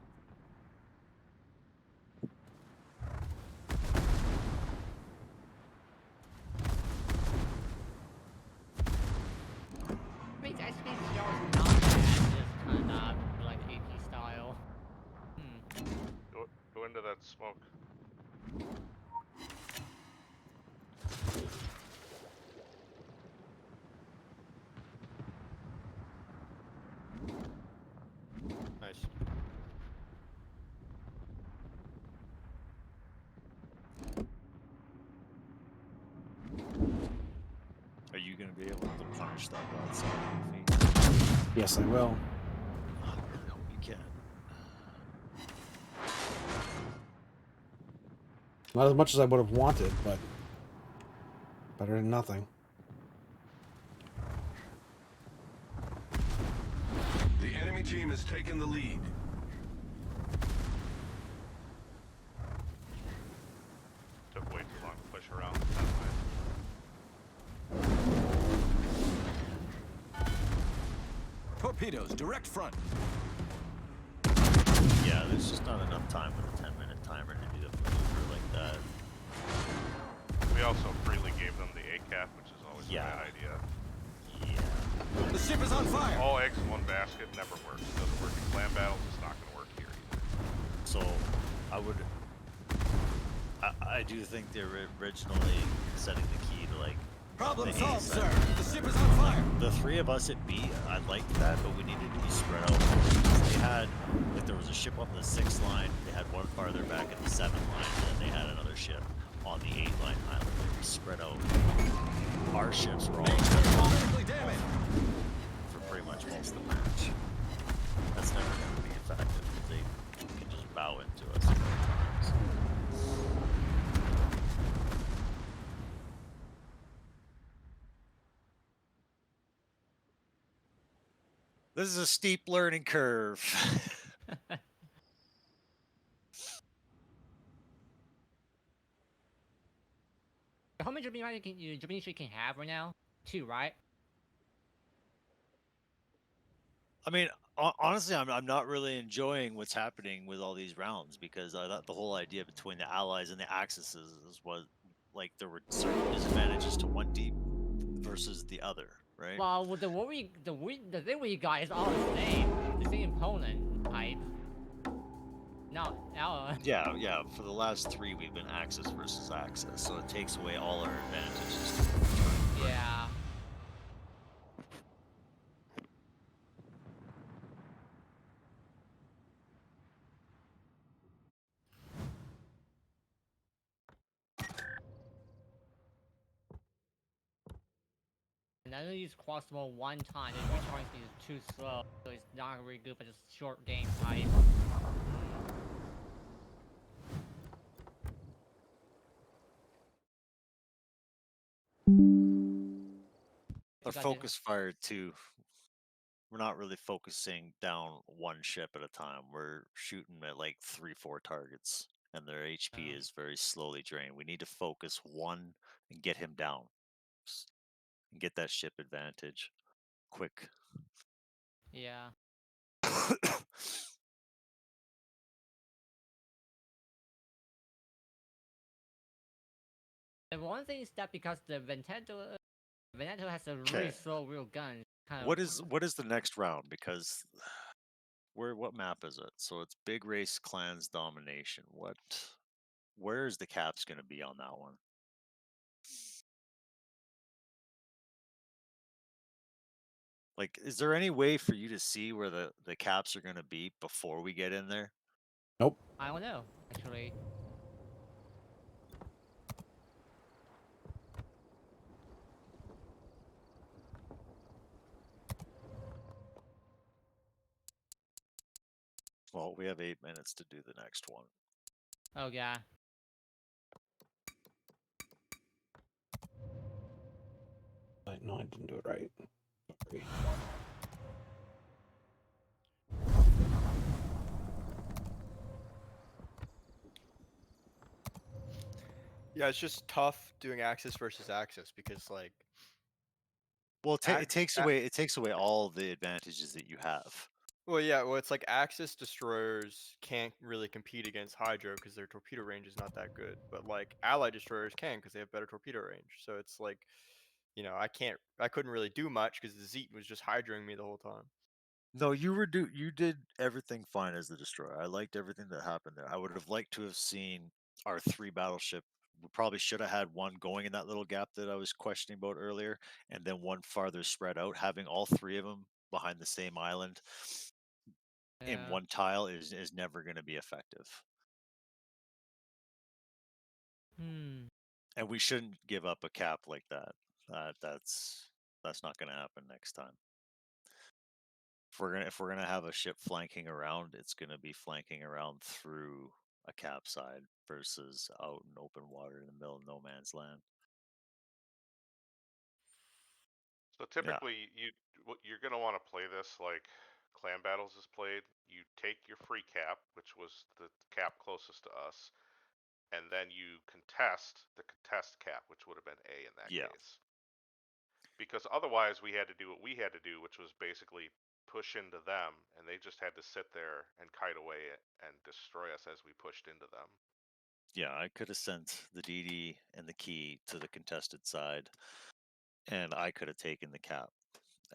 I mean, I think the yard is not bad, just kind of like AP style.
Go into that smoke.
Nice.
Are you going to be able to punish that broadside with your feet?
Yes, I will.
Oh, no, you can't.
Not as much as I would have wanted, but better than nothing.
The enemy team has taken the lead.
Took way too long to push around.
Torpedoes, direct front.
Yeah, there's just not enough time with a 10-minute timer to do the maneuver like that.
I We also freely gave them the ACAP, which is always a bad idea.
The ship is on fire.
All eggs in one basket never works. It doesn't work in clan battles. It's not going to work here either.
So, I do think they're originally setting the key to like.
Problem
the A
solved,
side.
sir. The ship is on fire.
The three of us at B, I liked that, but we needed to be spread out. They had, like, there was a ship on the 6th line. They had one farther back at the 7th line, and then they had another ship on the 8th line island. They were spread out. Our ships were all
Critically damaged.
for pretty much most of the match. That's never going to be effective because they can just bow into us at all times. This is a steep learning curve.
How many Japanese you can have right now? 2, right?
I mean, honestly, I'm not really enjoying what's happening with all these rounds because I thought the whole idea between the Allies and the Axis was like there were certain disadvantages to one deep versus the other, right?
Well, with the thing we got is all the same opponent type. No,
Yeah. For the last 3, we've been Axis versus Axis, so it takes away all our advantages.
Yeah. And I only use crossbow one time. The recharging speed is too slow, so it's not really good for just short game type.
Our focus fire too. We're not really focusing down one ship at a time. We're shooting at like 3-4 targets, and their HP is very slowly drained. We need to focus one and get him down, and get that ship advantage, quick.
Yeah. And one thing is that because the Veneto has a really slow real gun.
What is the next round? Because what map is it? So it's Big Race Clans Domination. Where is the caps going to be on that one? Like, is there any way for you to see where the caps are going to be before we get in there?
Nope.
I don't know, actually.
Well, we have 8 minutes to do the next one.
Oh, yeah.
No, I didn't do it right. Sorry.
Yeah, it's just tough doing Axis versus Axis because like.
Well, it takes away all the advantages that you have.
Well, yeah, it's like Axis destroyers can't really compete against Hydro because their torpedo range is not that good, but like Allied destroyers can because they have better torpedo range. So it's like, I couldn't really do much because the Zeet was just hydroing me the whole time.
No, you did everything fine as the destroyer. I liked everything that happened there. I would have liked to have seen our 3 battleship. We probably should have had one going in that little gap that I was questioning about earlier, and then one farther spread out. Having all 3 of them behind the same island in one tile is never going to be effective. And we shouldn't give up a cap like that. That's not going to happen next time. If we're gonna have a ship flanking around, it's gonna be flanking around through a cap side versus out in open water in the middle of no man's land.
So typically, you're gonna want to play this like Clan Battles is played. You take your free cap, which was the cap closest to us, and then you contest the contest cap, which would have been A in that case. Because otherwise, we had to do what we had to do, which was basically push into them, and they just had to sit there and kite away and destroy us as we pushed into them.
Yeah, I could have sent the DD and the key to the contested side, and I could have taken the cap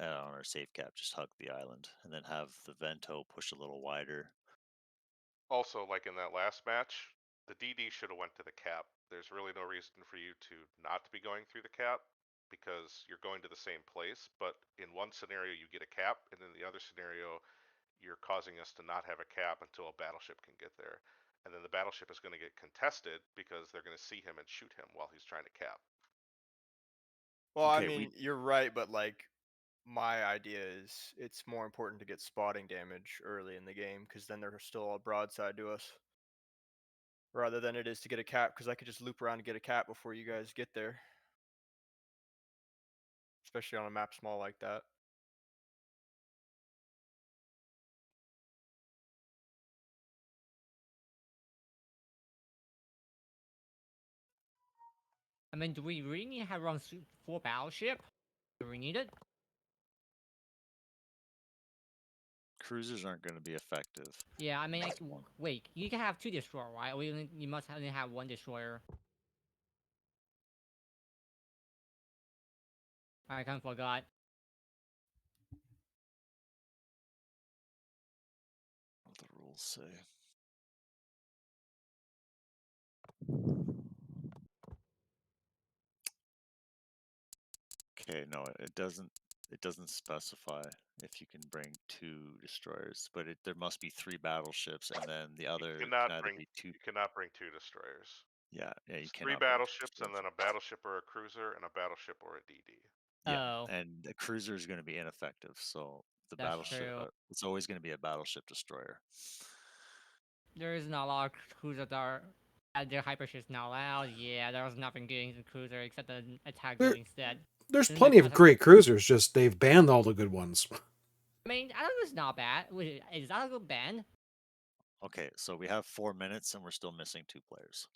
on our safe cap, just hug the island, and then have the Vento push a little wider.
Also, like in that last match, the DD should have went to the cap. There's really no reason for you to not be going through the cap because you're going to the same place. But in one scenario, you get a cap, and in the other scenario, you're causing us to not have a cap until a battleship can get there. And then the battleship is going to get contested because they're going to see him and shoot him while he's trying to cap.
Well, I
Okay,
mean, you're right, but like my idea is it's more important to get spotting damage early in the game because then they're still all broadside to us. Rather than it is to get a cap, because I could just loop around and get a cap before you guys get there. Especially on a map small like that.
I mean, do we really need to have around 4 battleship? Do we need it?
Cruisers aren't going to be effective.
Yeah, I mean, wait, you can have 2 destroyer, right? Or you must only have 1 destroyer. I kind of forgot.
What the rules say. Okay, no, it doesn't. It doesn't specify if you can bring 2 destroyers, but there must be 3 battleships, and then the other
You cannot
can either
bring
be 2.
you cannot bring 2 destroyers.
Yeah, you
It's 3
cannot bring 2
battleships and
destroyers.
then a battleship or a cruiser and a battleship or a DD.
Yeah,
Oh.
and a cruiser is going to be ineffective, so the
That's
battleship.
true.
It's always going to be a battleship destroyer.
There is not a lot of cruisers that are. Their hyperships not allowed. Yeah, there was nothing doing the cruiser except the attack
There-
building instead.
There's
Isn't
plenty
that
of
kind
great cruisers, just they've banned all the good ones.
I mean, I don't know, it's not bad. Wait, is that a good ban?
Okay, so we have 4 minutes, and we're still missing 2 players.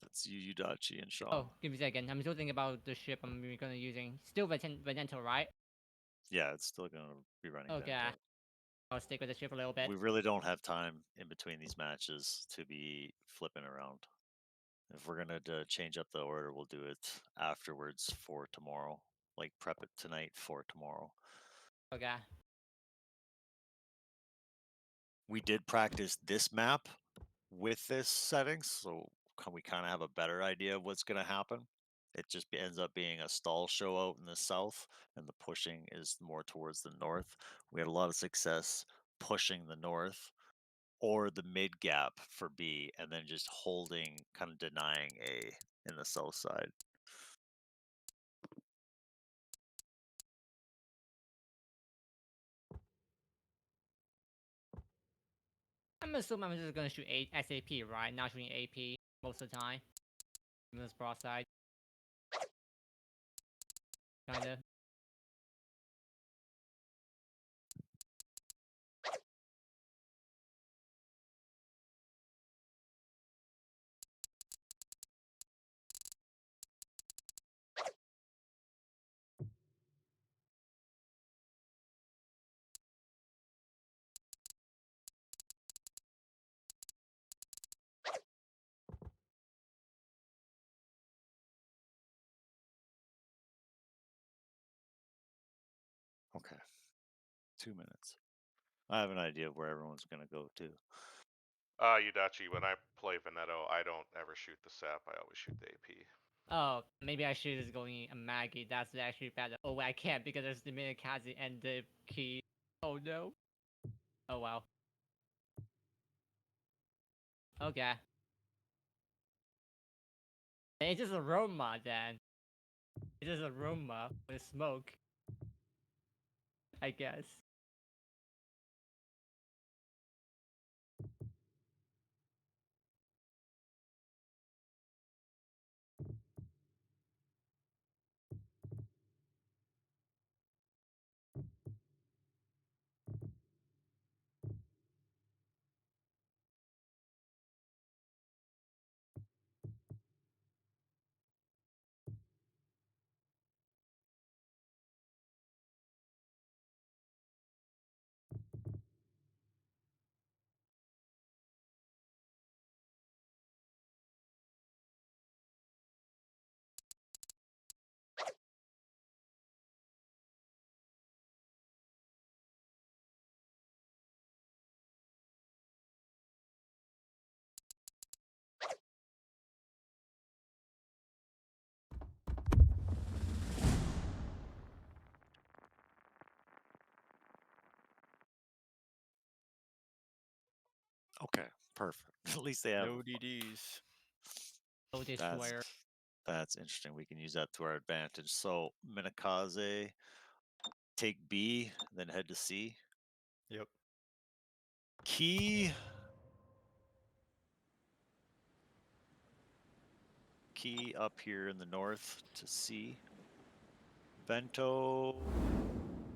That's you, Udachi, and Shaw.
Oh, give me a second. I'm still thinking about the ship I'm gonna using. Still Venento, right?
Yeah, it's still going to be running.
Okay.
Vento.
I'll stick with the ship a little bit.
We really don't have time in between these matches to be flipping around. If we're gonna change up the order, we'll do it afterwards for tomorrow. Like prep it tonight for tomorrow.
Okay.
We did practice this map with this settings, so we kind of have a better idea of what's gonna happen. It just ends up being a stall show out in the south, and the pushing is more towards the north. We had a lot of success pushing the north or the mid gap for B, and then just holding, kind of denying A in the south side.
I'm assuming I'm just gonna shoot SAP, right? Not shooting AP most of the time. Even this broadside. Kinda.
Okay. 2 minutes. I have an idea of where everyone's gonna go to.
Udachi, when I play Veneto, I don't ever shoot the sap. I always shoot the AP.
Oh, maybe I should just going a Maggie. That's actually bad. Oh, I can't because there's the Minikaze and the key. Oh no. Oh wow. Okay. It's just a Roma then. It's just a Roma with smoke. I guess.
Okay, perfect. At least they have.
No DDs.
No destroyer.
That's interesting. We can use that to our advantage. So Minakaze, take B, then head to C.
Yep.
Key up here in the north to C. Bento,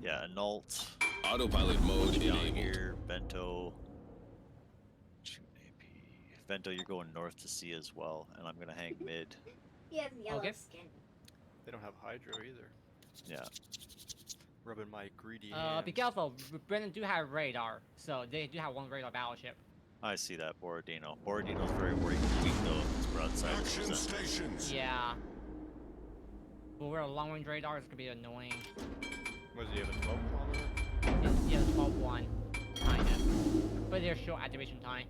yeah, Anult.
Autopilot mode
Down
enabled.
here, Bento. Shoot AP. Bento, you're going north to C as well, and I'm gonna hang mid.
He has yellow
Okay.
skin.
They don't have Hydro either.
Yeah.
Rubbing my greedy
Be
hands.
careful. Brennan do have radar, so they do have one radar battleship.
I see that, Borodino. Borodino's very weak though. It's broadside.
Action stations.
Yeah. But we're a long range radar, it's gonna be annoying.
Was he have a 12 kilometer?
Yeah, 12-1. Kind of. But there's short activation time.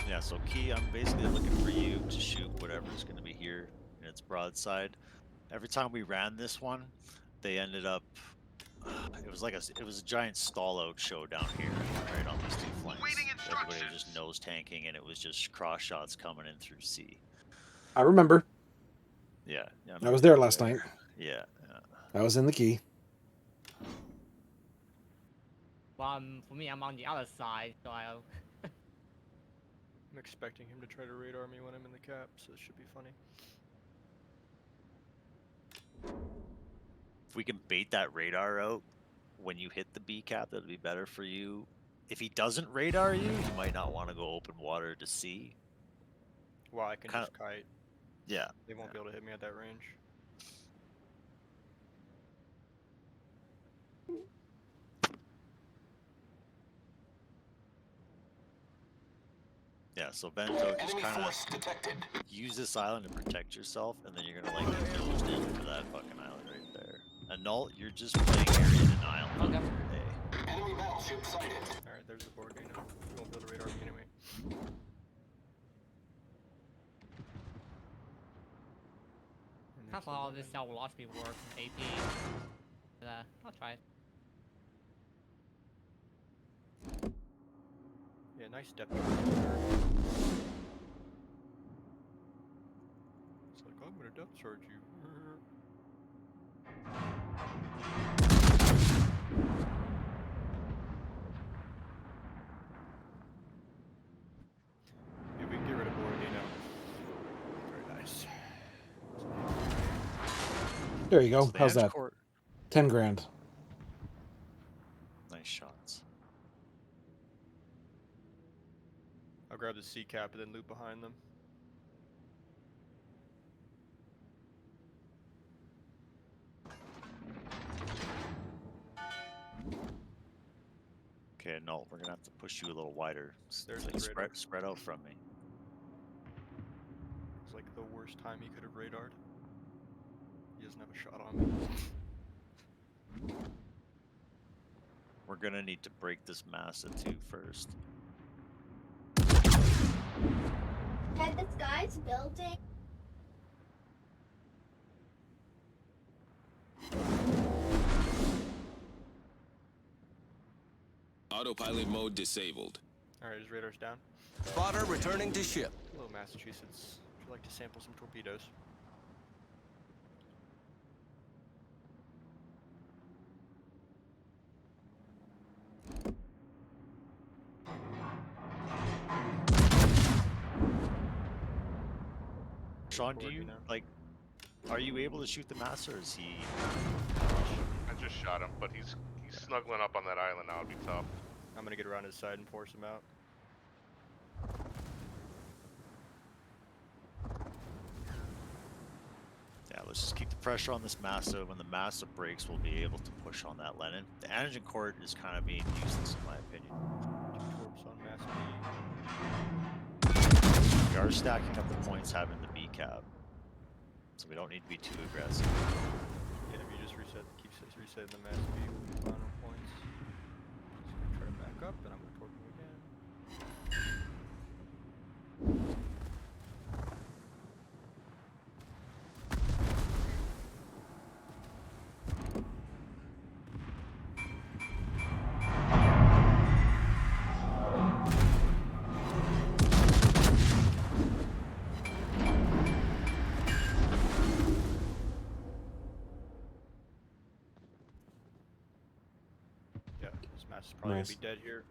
Yeah, so Key, I'm basically looking for you to shoot whatever's going to be here in its broadside. Every time we ran this one, they ended up. It was a giant stall out show down here, right on these two flanks. Everybody was just nose tanking, and it was just cross shots coming in through C.
I remember.
Yeah,
I was there last night.
Yeah.
I was in the key.
Well, for me, I'm on the other side, so
I'm expecting him to try to radar me when I'm in the cap, so it should be funny.
If we can bait that radar out when you hit the B cap, that'll be better for you. If he doesn't radar you, you might not want to go open water to C.
Well, I can just kite.
Yeah.
They won't be able to hit me at that range.
Yeah, so Bento just kind of use this island to protect yourself, and then you're gonna like get nosed in for that fucking island right there. Anult, you're just playing area denial.
Okay.
Enemy battleship sighted.
Alright, there's the board. You won't be able to radar me anyway.
Half of all this cell velocity work in AP. But, I'll try it.
Yeah, nice depth. It's like, I'm gonna depth charge you. Yeah, we can get rid of Borodino. Very nice.
There you go.
So the
How's
edge
that?
court-
10 grand.
Nice shots.
I'll grab the C cap and then loop behind them.
Okay, no, we're gonna have to push you a little wider.
There's
Like
his radar.
spread out from me.
It's like the worst time he could have radared. He doesn't have a shot on me.
We're gonna need to break this Massa too first.
Had this guy's building.
Autopilot mode disabled.
Alright, his radar's down.
Spotter returning to ship.
Hello, Massachusetts. Would you like to sample some torpedoes?
Sean, do you like? Are you able to shoot the Massa, or is he?
I just shot him, but he's snuggling up on that island now. It'd be tough.
I'm gonna get around his side and force him out.
Yeah, let's just keep the pressure on this Massa. When the Massa breaks, we'll be able to push on that Lenin. The Antigen Court is kind of being useless in my opinion.
Torps on Mass
We are stacking up the points having the B cap, so we don't need to be too aggressive.
Yeah, if you just keep resetting the Mass B with the final points. Just gonna try to back up, and I'm gonna torp him again. Mass is probably
Nice.
gonna be dead here.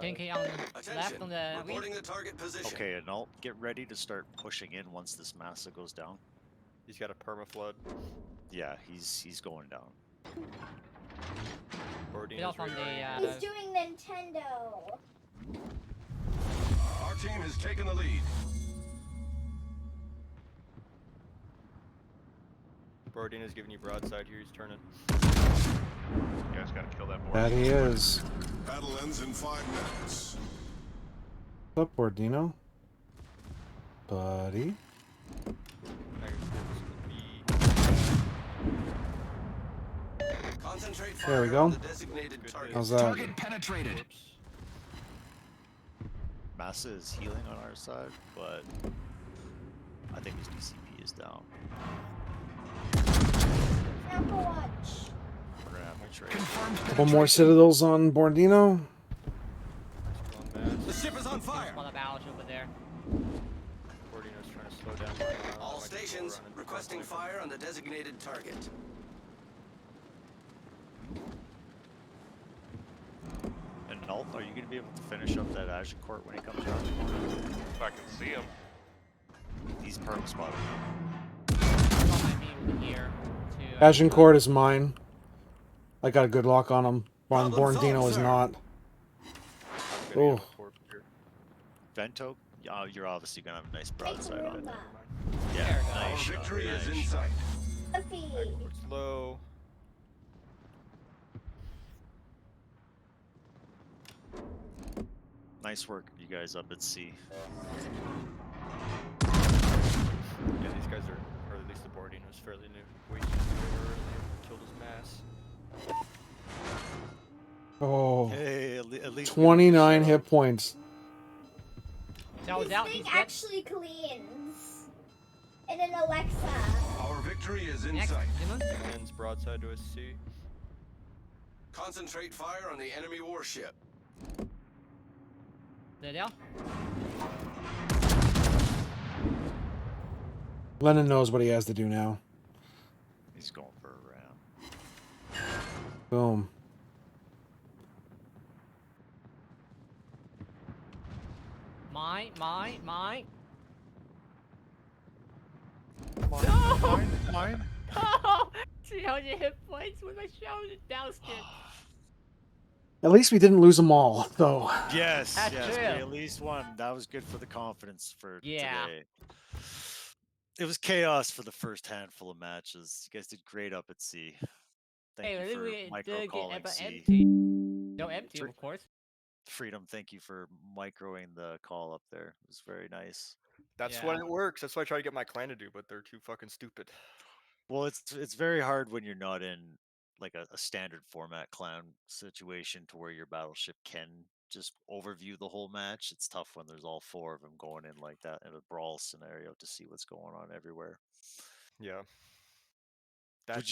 10k on the left
Attention.
on the green.
Reporting the target position.
Okay, and I'll get ready to start pushing in once this massa goes down.
He's got a permaflood.
Yeah, he's going down.
Get off on the
He's doing Nintendo.
Our team has taken the lead.
Borodino's giving you broadside here. He's turning.
You guys gotta kill that board.
That he is.
Battle ends in 5 minutes.
What's up, Borodino? Buddy.
Concentrate
There we
fire
go.
on the designated target.
How's that?
Target penetrated.
Massa is healing on our side, but I think his DCP is down.
Apple Watch.
We're gonna have to trade.
Confirmed
Couple more citadels on Borodino.
The ship is on fire.
On the battleship over there.
Borodino's trying to slow down.
All stations requesting fire on the designated target.
And Nalt, are you gonna be able to finish up that Agincourt when he comes around?
If I can see him.
He's perm spotted.
Here to,
Agincourt is mine. I got a good lock on him. Ron
Problem
Borodino
solved,
is
sir.
not.
Oh.
Oh.
Vento, you're obviously gonna have a nice
Take
broadside on
Roomba.
that.
There
Yeah,
we go.
nice
Our
shot.
victory
nice
is in
shot.
sight.
Fluffy.
It's low.
Nice work, you guys up at sea.
Yeah, these guys are, or at least the Borodino's fairly new. Way too early. Killed his mass.
Oh.
Hey, at least we got the
29
shot.
hit points.
That was
This
out.
thing
He's dead.
actually cleans. And an Alexa.
Our victory is in
Next,
sight.
Dylan.
Ends broadside to a sea.
Concentrate fire on the enemy warship.
There they are.
Lennon knows what he has to do now.
He's going for a ram.
Boom.
Mine.
Mine.
No!
Mine.
Oh! 300 hit points with my shoulder doused it.
At least we didn't lose them all, though.
Yes,
That's
yes,
true.
we at least one. That was good for the confidence for
Yeah.
today. It was chaos for the first handful of matches. You guys did great up at sea. Thank
Hey,
you
at least
for
we
micro
did get
calling
about
sea.
empty. No empty,
True.
of course.
Freedom, thank you for microing the call up there. It was very nice.
That's what
Yeah.
it works. That's what I try to get my clan to do, but they're too fucking stupid.
Well, it's very hard when you're not in like a standard format clan situation to where your battleship can just overview the whole match. It's tough when there's all four of them going in like that in a brawl scenario to see what's going on everywhere.
Yeah. That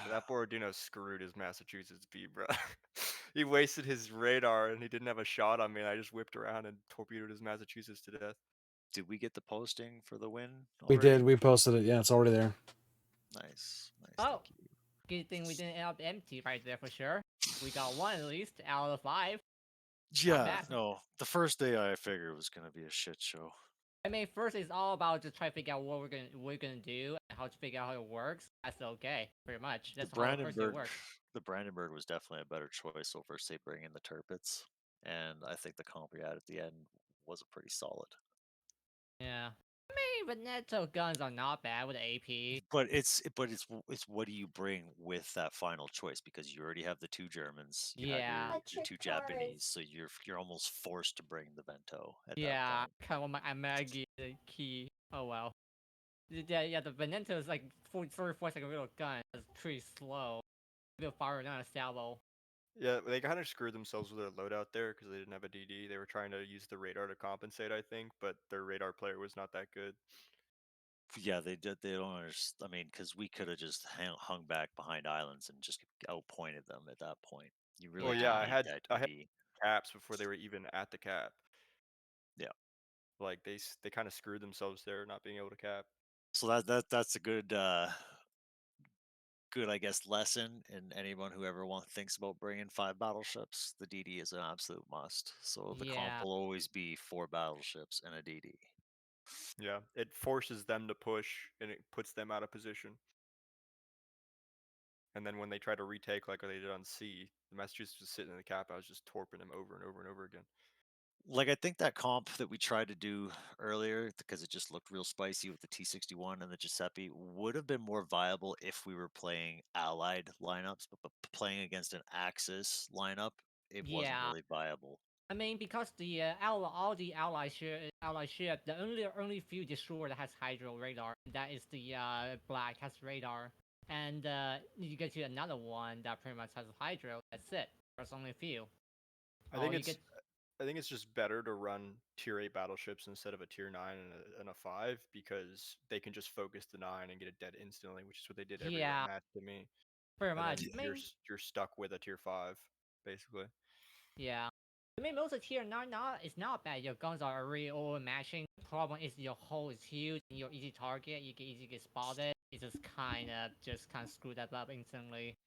that Borodino screwed his Massachusetts V, bro. He wasted his radar and he didn't have a shot on me, and I just whipped around and torpedoed his Massachusetts to death.
Did we get the posting for the win?
We
already?
did. We posted it. Yeah, it's already there.
Nice.
Oh, good thing we didn't end up empty right there for sure. We got one at least out of 5.
Yeah,
bad.
no. The first day I figured it was gonna be a shit show.
I mean, first it's all about just trying to figure out what we're gonna do and how to figure out how it works. That's okay, pretty much. That's how the first day works.
The Brandenburg was definitely a better choice over, say, bringing the Tirpitz, and I think the comp we had at the end was pretty solid.
Yeah. I mean, Veneto guns are not bad with AP.
But it's what do you bring with that final choice, because you already have the 2 Germans, you
Yeah.
have your 2
Electric cars.
Japanese, so you're almost forced to bring the Vento at
Yeah,
that point.
kind of want my Amagi the key. Oh well. Yeah, the Veneto is like 44 second real gun. It's pretty slow. Real fire, not a salvo.
Yeah, they kind of screwed themselves with their loadout there because they didn't have a DD. They were trying to use the radar to compensate, I think, but their radar player was not that good.
Yeah, they did. They don't understand. I mean, because we could have just hung back behind islands and just outpointed them at that point. You really
Well,
didn't
yeah, I
need
had
that
I had
DD.
caps before they were even at the cap.
Yeah.
Like they kind of screwed themselves there, not being able to cap.
So that's a good good, I guess, lesson in anyone who ever thinks about bringing 5 battleships. The DD is an absolute must. So the comp
Yeah.
will always be 4 battleships and a DD.
Yeah, it forces them to push and it puts them out of position. And then when they try to retake like they did on C, the Massachusetts was sitting in the cap. I was just torping him over and over and over again.
Like, I think that comp that we tried to do earlier, because it just looked real spicy with the T61 and the Giuseppe, would have been more viable if we were playing allied lineups, but playing against an Axis lineup, it wasn't
Yeah.
really viable.
I mean, because the all the ally ship, the only few destroyer that has hydro radar, that is the black has radar, and you get to another one that pretty much has hydro. That's it. There's only a few.
I think it's just better to run tier 8 battleships instead of a tier 9 and a 5 because they can just focus the 9 and get it dead instantly, which is what they did every
Yeah.
match to me.
Pretty
And then
much. I mean,
you're stuck with a tier 5 basically.
yeah. I mean, most of tier 9 it's not bad. Your guns are already all matching. The problem is your hull is huge and you're easy target. You can easily get spotted. It just kind of screw that up instantly.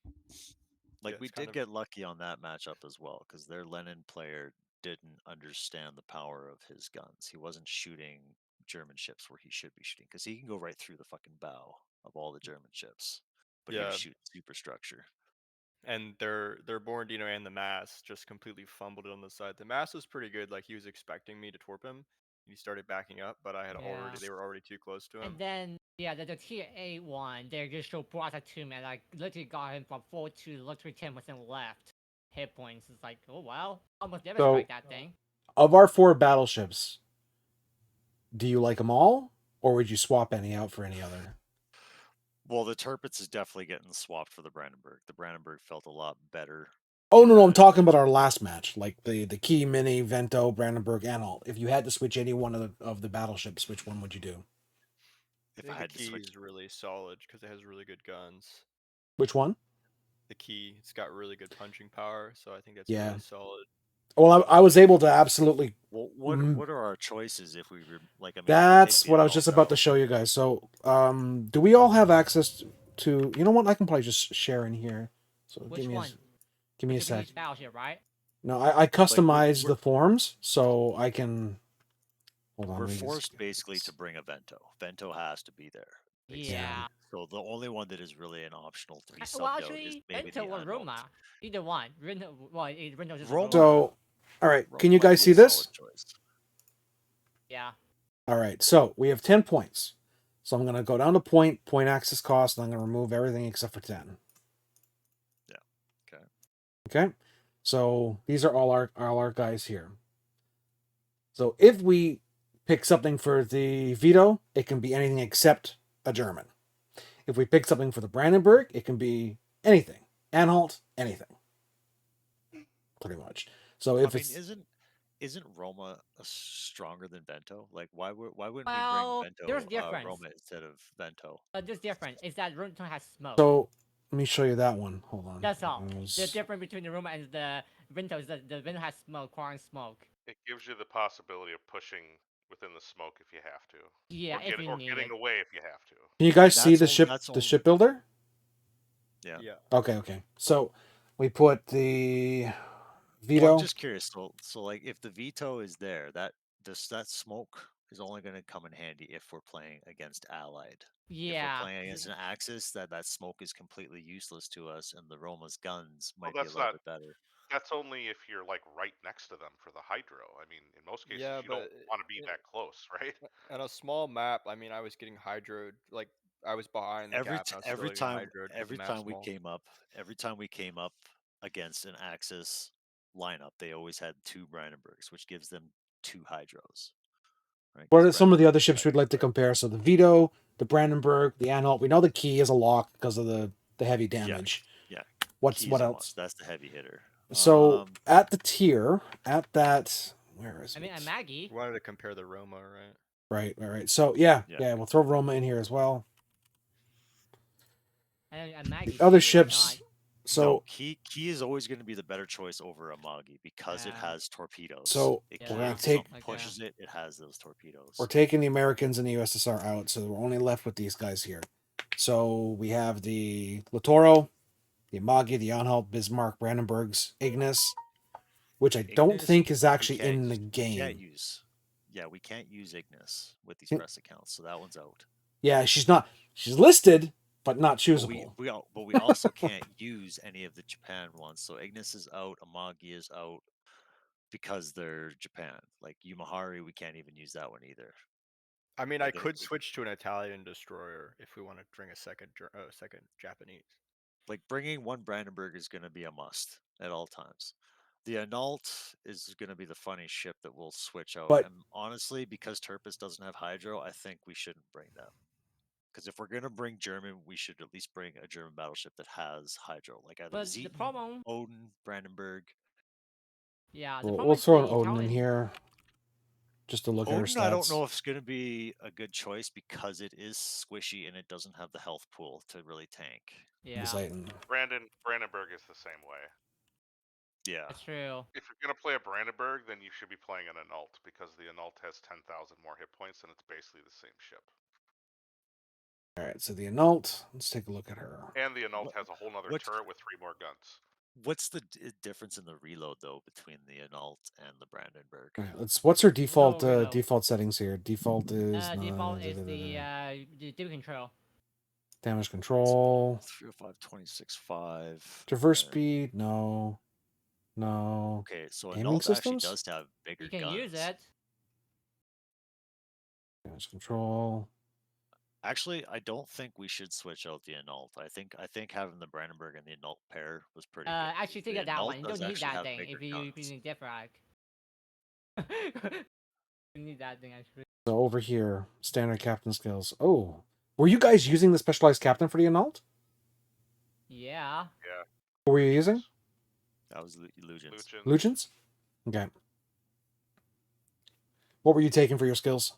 Like,
Yeah,
we
it's kind
did
of-
get lucky on that matchup as well, because their Lenin player didn't understand the power of his guns. He wasn't shooting German ships where he should be shooting, because he can go right through the fucking bow of all the German ships. But he
Yeah.
was shooting superstructure.
And their Borondino and the Mass just completely fumbled it on the side. The Mass was pretty good. Like he was expecting me to torp him. He started backing up, but I had they were already too close to him.
And then the tier 8 one, they just show brought at 2 man, like literally got him from 4 to literally 10% left hit points. It's like, oh wow, almost never strike that thing.
Of our 4 battleships, do you like them all, or would you swap any out for any other?
Well, the Tirpitz is definitely getting swapped for the Brandenburg. The Brandenburg felt a lot better.
Oh no, I'm talking about our last match, like the Key, Mini, Vento, Brandenburg, Anhalt. If you had to switch any one of the battleships, which one would you do?
If
I think the Key is really solid because it has really good guns.
Which one?
The Key, it's got really good punching power, so I think that's
Yeah.
really solid.
Well, I was able to absolutely.
Well, what are our choices if we like? I mean,
That's what I was just about to show you guys. So, do we all have access to? You know what? I can probably just share in here. So
Which
give me
one?
give me a sec.
Each battleship, right?
No, I customized the forms so I can. Hold on.
We're
let me just-
forced basically to bring a Vento. Vento has to be there. basically.
Yeah.
So the only one that is really an optional to be subbed
Well,
out is
actually,
maybe
Vento
the
or
Anhalt.
Roma, either one. Vento just
Roma.
So, all right. Can you
Roma might
guys
be
see
a
this?
solid choice.
Yeah.
All right. So we have 10 points. So I'm going to go down to point access cost, and I'm going to remove everything except for 10.
Yeah. Okay.
Okay. So these are all our guys here. So if we pick something for the Veto, it can be anything except a German. If we pick something for the Brandenburg, it can be anything. Anhalt, anything. Pretty much. So if it's
isn't Roma stronger than Vento? Like why wouldn't
Well,
we bring Vento
there's difference.
Roma instead of Vento?
There's difference. Is that Vento has smoke.
so let me show you that one. Hold on.
That's all.
It was-
The difference between the Roma and the Vento is that the Vento has smoke, quarrying smoke.
It gives you the possibility of pushing within the smoke if you have to.
Yeah, if you
or
need
getting
it.
away if you have to.
Can you guys see
That's
the shipbuilder?
Yeah.
Okay. So we put the
Well,
Veto.
I'm just curious. So like if the Veto is there, that smoke is only going to come in handy if we're playing against Allied. If
Yeah.
we're playing against an Axis, that smoke is completely useless to us, and the Roma's guns might
Well,
be a
that's
little
not.
bit better.
That's only if you're like right next to them for the hydro. I mean, in most cases,
Yeah,
you don't
but
want to be that close, right?
On a small map, I mean, I was getting hydroed. Like I was behind the gap. And I was
Every
still
time
getting hydroed 'cause the map's
every time we came up against an Axis lineup, they always had 2 Brandenburgs, which gives them 2 hydros. Right?
What
'Cause
are some of the other
Brandenburgs
ships we'd like to compare? So the Veto, the Brandenburg, the Anhalt. We know the Key is a lock because of the heavy damage.
Yeah.
What
Key's
else?
must. That's the heavy hitter.
So at the tier, at that, where is
I
it?
mean, and Maggie.
We wanted to compare the Roma, right?
Right. So yeah,
Yeah.
we'll throw Roma in here as well.
And Maggie.
The other
too,
ships.
why
So
No, Key is always going to be the better choice over Amagi because it
Yeah.
has torpedoes.
So,
it
we're
can,
gonna
if
take-
something pushes it has those torpedoes.
we're taking the Americans and the USSR out, so we're only left with these guys here. So we have the Latoro, the Amagi, the Anhalt, Bismarck, Brandenburgs, Ignis, which I don't
Ignis,
think is
we
actually
can't
in the
use- We
game.
can't use. Yeah, we can't use Ignis with these
Yeah.
press accounts, so that one's out.
Yeah, she's not. She's listed, but not
But
choosable.
we also can't use any of the Japan ones. So Ignis is out, Amagi is out because they're Japan. Like Yumahari, we can't even use that one either.
I mean,
But
I
they-
could switch to an Italian destroyer if we want to bring a second Japanese.
Like bringing one Brandenburg is going to be a must at all times. The Anhalt is going to be the funny ship that we'll switch out.
But-
and honestly, because Turpus doesn't have Hydro, I think we shouldn't bring them. Because if we're going to bring German, we should at least bring a German battleship that has Hydro, like either
But
Zeton,
the problem,
Odin, Brandenburg.
yeah, the
We'll,
problem
we'll
is
throw an
the
Odin in
Italian-
here, just to look at her
Odin, I don't
stats.
know if it's going to be a good choice because it is squishy and it doesn't have the health pool to really tank.
Yeah,
Brandenburg is the same way.
Yeah.
that's true.
If you're gonna play a Brandenburg, then you should be playing an Anhalt because the Anhalt has 10,000 more hit points and it's basically the same ship.
All right, so the Anhalt. Let's take a look at her.
And the Anhalt has a whole nother turret with 3 more guns.
What's the difference in the reload though between the Anhalt and the Brandenburg?
All right, let's. What's her default
reload.
default settings here? Default is
Default is the damage control.
damage control.
305, 26.5.
Traverse speed, no.
Okay, so
Aiming
Anhalt actually
systems?
does have bigger
You can
guns.
use it.
Damage control.
Actually, I don't think we should switch out the Anhalt. I think having the Brandenburg and the Anhalt pair was pretty good.
Actually, think
The
of that
Anhalt
one. You
does
don't need
actually
that
have
thing
bigger
if you
guns.
need Defrag. You need that thing actually.
So over here, standard captain skills. Oh, were you guys using the specialized captain for the Anhalt?
Yeah.
Yeah.
What were you using?
That was Illusions.
Lucians? Okay. What were you taking for your skills?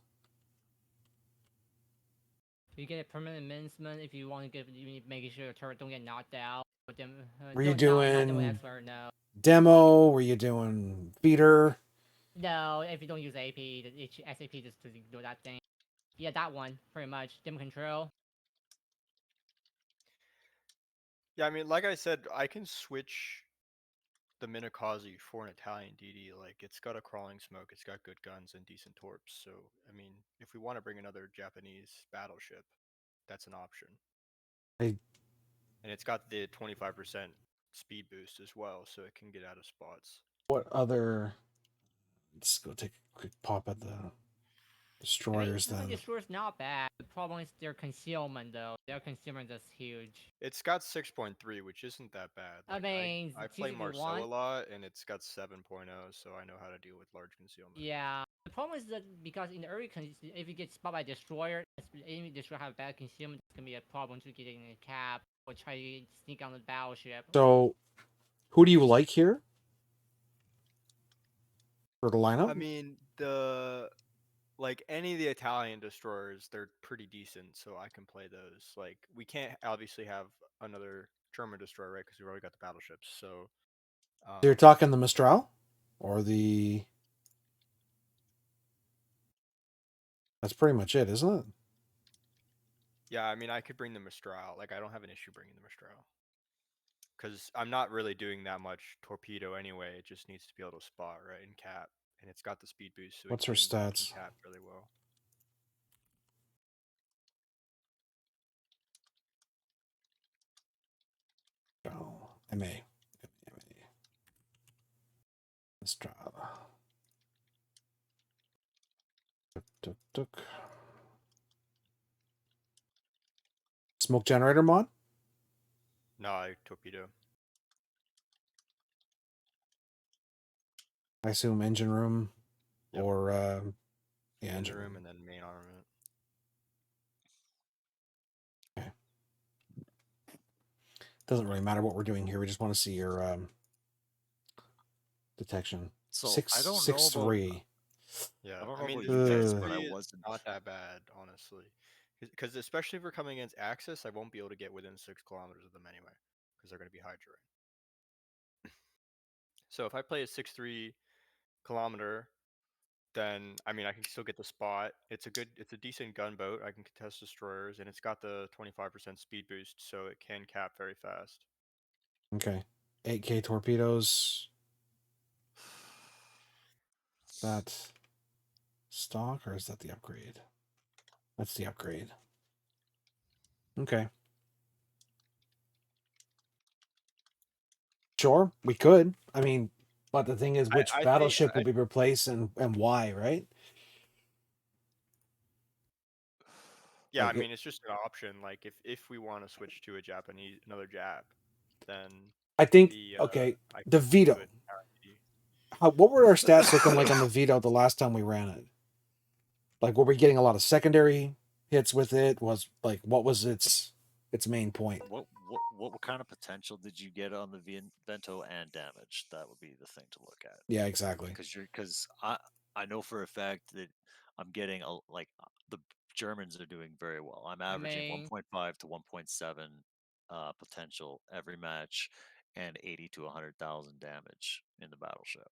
You get a permanent minceman if you want to get making sure your turret don't get knocked out. But then,
Were you
don't knock them
doing
elsewhere, no.
demo? Were you doing feeder?
No, if you don't use AP, the SAP just to do that thing. Yeah, that one, pretty much. Dim control.
Yeah, I mean, like I said, I can switch the Minakazi for an Italian DD. Like, it's got a crawling smoke, it's got good guns and decent torps. So, I mean, if we want to bring another Japanese battleship, that's an option. And it's got the 25% speed boost as well, so it can get out of spots.
What other? Let's go take a quick pop at the destroyers
The
then.
destroyer's not bad. The problem is their concealment, though. Their concealment is huge.
It's got 6.3, which isn't that bad.
I
Like,
mean,
I
it's
play
easy if you
Marceau
want.
a lot, and it's got 7.0, so I know how to deal with large concealment.
Yeah. The problem is that because in the early, if you get spotted by destroyer, enemy destroyer have bad concealment, it's gonna be a problem to get in a cap or try to sneak on the battleship.
So, who do you like here for the lineup?
I mean, like any of the Italian destroyers, they're pretty decent, so I can play those. Like, we can't obviously have another German destroyer, right? Because we've already got the battleships. So
You're talking the Mistral or the. That's pretty much it, isn't it?
yeah, I mean, I could bring the Mistral. Like, I don't have an issue bringing the Mistral because I'm not really doing that much torpedo anyway. It just needs to be able to spot right and cap, and it's got the speed boost. So
What's
it
her
can
stats?
cap really well.
Oh, MA. Mistral. Tuk. Smoke generator mod?
No, I torpedo.
I assume engine room or yeah,
Engine room and then main armament.
Okay. Doesn't really matter what we're doing here. We just want to see your detection.
So,
Six
I don't know
six
about-
3.
Yeah,
I don't
I
know
mean,
about
the
you guys,
defense
but I
three is
wasn't.
not that bad, honestly. Because especially if we're coming against Axis, I won't be able to get within 6 kilometers of them anyway, because they're going to be Hydra. So if I play a 6-3 kilometer, then I mean I can still get the spot. It's a decent gunboat. I can contest destroyers, and it's got the 25% speed boost, so it can cap very fast.
Okay. 8K torpedoes. That stock, or is that the upgrade? That's the upgrade. Okay. Sure, we could. I mean, but the thing is, which
I think-
battleship will be replaced and why, right?
Yeah,
Like
I mean it's just an option. Like if we want to switch to another Jap, then
I think
the
okay,
I
the
can do
Vito.
it guaranteed.
What were our stats looking like on the Vito the last time we ran it? Like, were we getting a lot of secondary hits with it? Was like, what was its main point?
What kind of potential did you get on the Vento and damage? That would be the thing to look at.
Yeah, exactly.
Because I know for a fact that I'm getting the Germans are doing very well. I'm averaging 1.5 to 1.7 potential every match, and 80 to 100,000 damage in the battleship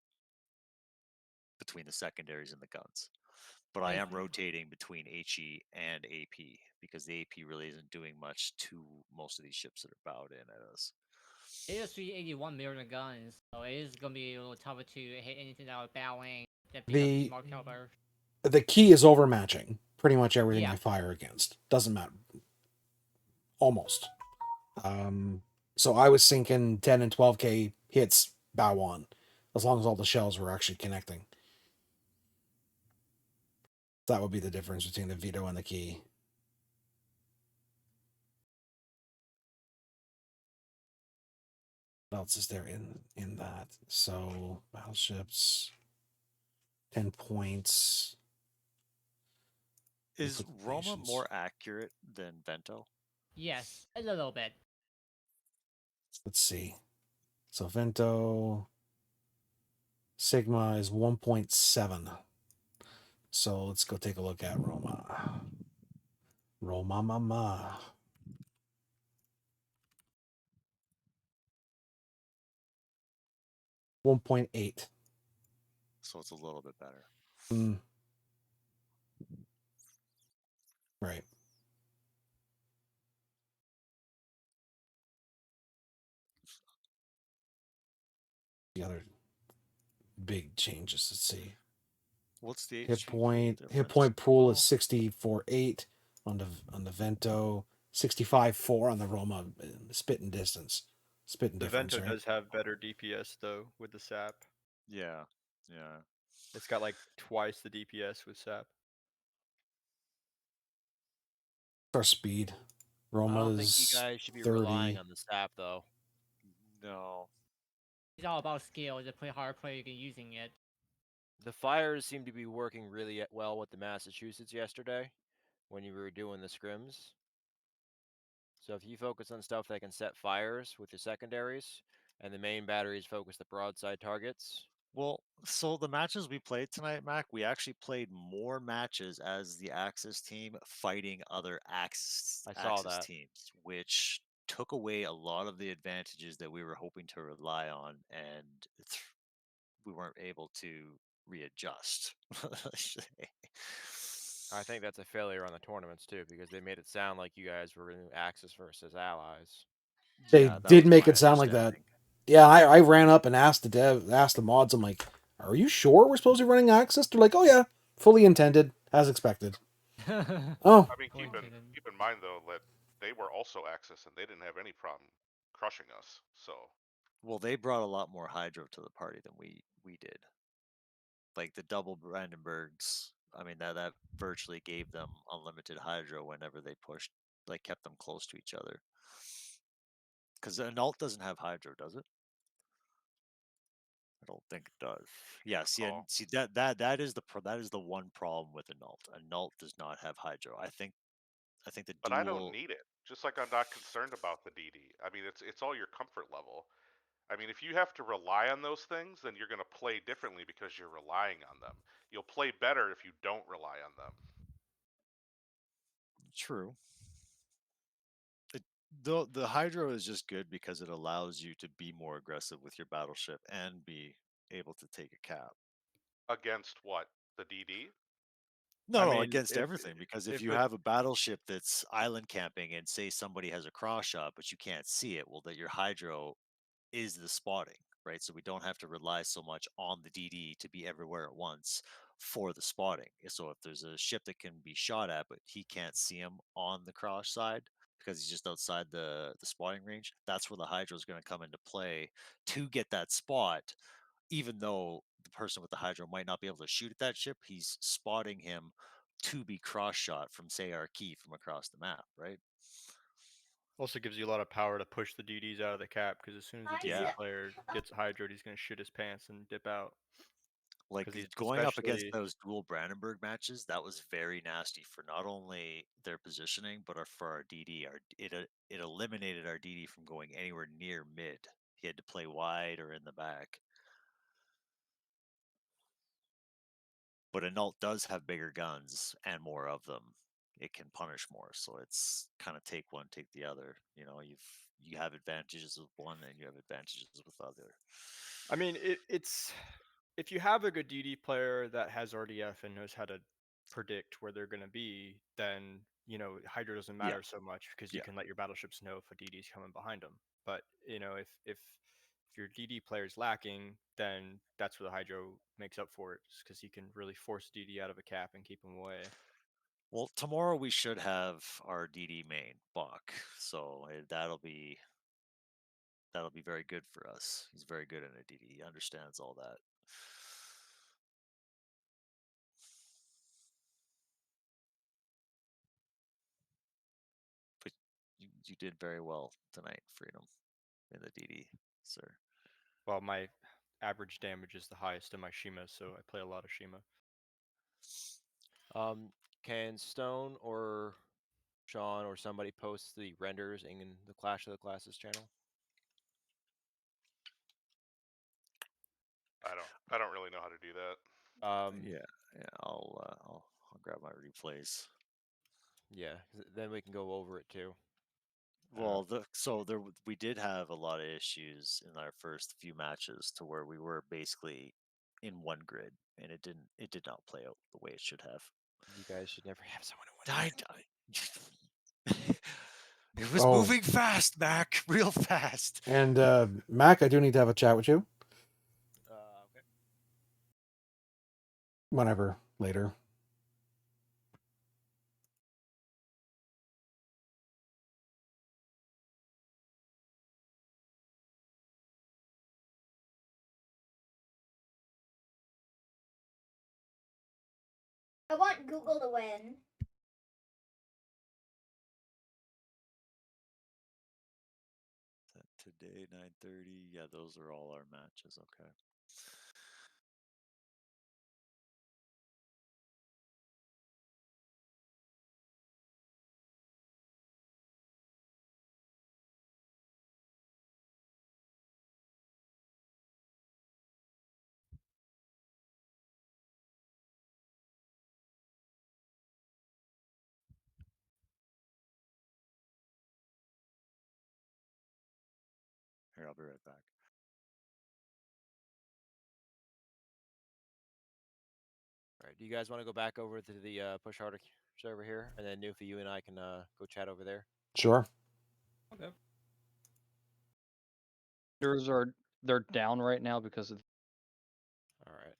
between the secondaries and the guns. But I am rotating between HE and AP because the AP really isn't doing much to most of these ships that are bowed in at us.
It is 381 million guns, so it is gonna be a little tougher to hit anything that are bowing that pick up
The
smart caliber.
the key is overmatching pretty much everything
Yeah.
I fire against. Doesn't matter. Almost. So I was sinking 10 and 12K hits bow on, as long as all the shells were actually connecting. That would be the difference between the Vito and the key. What else is there in that? So battleships, 10 points.
Is Roma more accurate than Vento?
Yes, a little bit.
Let's see. So Vento Sigma is 1.7. So let's go take a look at Roma. Roma mama. .8.
So it's a little bit better.
Right. The other big changes. Let's see.
What's the
hit
HE
point pool is 64.8 on the Vento, 65.4 on the Roma. Spit and distance, spit and
The
difference.
Vento
Right?
does have better DPS though with the SAP.
Yeah.
It's got like twice the DPS with SAP.
Our speed.
I don't think you
Roma's
guys should be
30.
relying on the SAP though.
No.
It's all about skill. The play hard player you can using it.
The fires seem to be working really well with the Massachusetts yesterday when you were doing the scrims. So if you focus on stuff that can set fires with your secondaries, and the main batteries focus the broadside targets.
Well, so the matches we played tonight, Mac, we actually played more matches as the Axis team fighting other Axis
that.
teams, which took away a lot of the advantages that we were hoping to rely on, and we weren't able to readjust.
I think that's a failure on the tournaments too, because they made it sound like you guys were in Axis versus allies.
They did make it sound like that. Yeah, I ran up and asked the mods. I'm like, "Are you sure we're supposed to be running Axis?" They're like, "Oh yeah, fully intended, as expected." Oh,
I mean, keep in mind though that they were also Axis and they didn't have any problem crushing us. So.
Well, they brought a lot more Hydro to the party than we did. Like the double Brandenburgs. I mean, that virtually gave them unlimited Hydro whenever they pushed, like kept them close to each other. Because Anult doesn't have Hydro, does it? I don't think it does. Yeah, see, that is the one problem with Anult. Anult does not have Hydro. I think the
But I don't need it. Just like I'm not concerned about the DD. I mean, it's all your comfort level. I mean, if you have to rely on those things, then you're going to play differently because you're relying on them. You'll play better if you don't rely on them.
True. The Hydro is just good because it allows you to be more aggressive with your battleship and be able to take a cap.
Against what? The DD?
No,
mean,
against
if-
everything, because if
if
you
it-
have a battleship that's island camping and say somebody has a cross shot, but you can't see it, well, that your hydro is the spotting, right? So we don't have to rely so much on the DD to be everywhere at once for the spotting. So if there's a ship that can be shot at, but he can't see him on the cross side because he's just outside the spotting range, that's where the hydro is going to come into play to get that spot. Even though the person with the hydro might not be able to shoot at that ship, he's spotting him to be cross shot from, say, our key from across the map, right?
Also gives you a lot of power to push the DDs out of the cap, because as soon as the DD
Yeah.
player gets hydroed, he's going to shit his pants and dip out.
Like
'Cause he's
going up against
especially-
those dual Brandenburg matches, that was very nasty for not only their positioning but for our DD. It eliminated our DD from going anywhere near mid. He had to play wide or in the back. But Anult does have bigger guns and more of them. It can punish more, so it's kind of take one, take the other. You know, you have advantages with one and you have advantages with other.
I mean, it's if you have a good DD player that has RDF and knows how to predict where they're going to be, then hydro doesn't
Yeah.
matter so much because you
Yeah.
can let your battleships know if a DD is coming behind them. But if your DD player is lacking, then that's where the hydro makes up for it, because you can really force DD out of a cap and keep him away.
Well, tomorrow we should have our DD main Bach, so that'll be very good for us. He's very good in a DD. He understands all that. But you did very well tonight, Freedom, in the DD, sir.
Well, my average damage is the highest in my Shima, so I play a lot of Shima.
Can Stone or Sean or somebody post the renders in the Clash of the Classes channel?
I don't really know how to do that.
Yeah. I'll grab my replays.
Yeah, then we can go over it too.
Well, we did have a lot of issues in our first few matches to where we were basically in one grid, and it did not play out the way it should have.
You guys should never have someone in one
grid. It was
Oh.
moving fast, Mac, real fast.
And Mac, I do need to have a chat with you.
Okay.
Whenever later.
I want Google to win.
Today 9:30. Yeah, those are all our matches. Okay. Here, I'll be right back.
All right. Do you guys want to go back over to the Push Harder server here, and then Newfie, you and I can go chat over there?
Sure.
Okay.
They're down right now because of.
All right.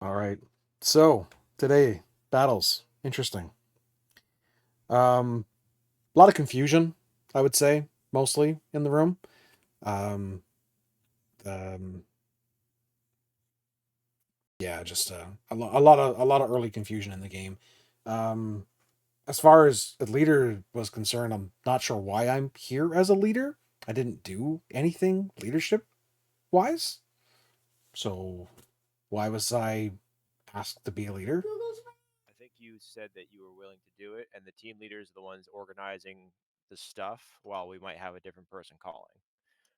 All right. So today, battles. Interesting. A lot of confusion, I would say, mostly in the room. Yeah, just a lot of early confusion in the game. As far as the leader was concerned, I'm not sure why I'm here as a leader. I didn't do anything leadership wise. So why was I asked to be a leader?
I think you said that you were willing to do it, and the team leaders are the ones organizing the stuff, while we might have a different person calling.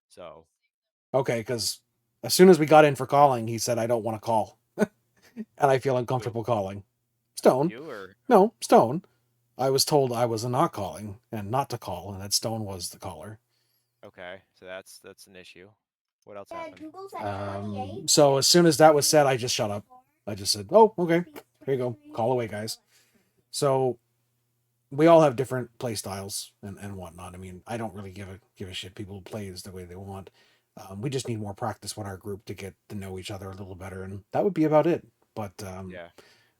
So.
Okay, because as soon as we got in for calling, he said, I don't want to call. And I feel uncomfortable calling. Stone.
You or?
No, Stone. I was told I was not calling and not to call, and that Stone was the caller.
Okay, so that's an issue. What else
Yeah,
happened?
Google's at 28.
So as soon as that was said, I just shut up. I just said, "Oh, okay, here you go. Call away, guys." So we all have different play styles and whatnot. I mean, I don't really give a shit. People play the way they want. We just need more practice with our group to get to know each other a little better, and that would be about it. But
Yeah.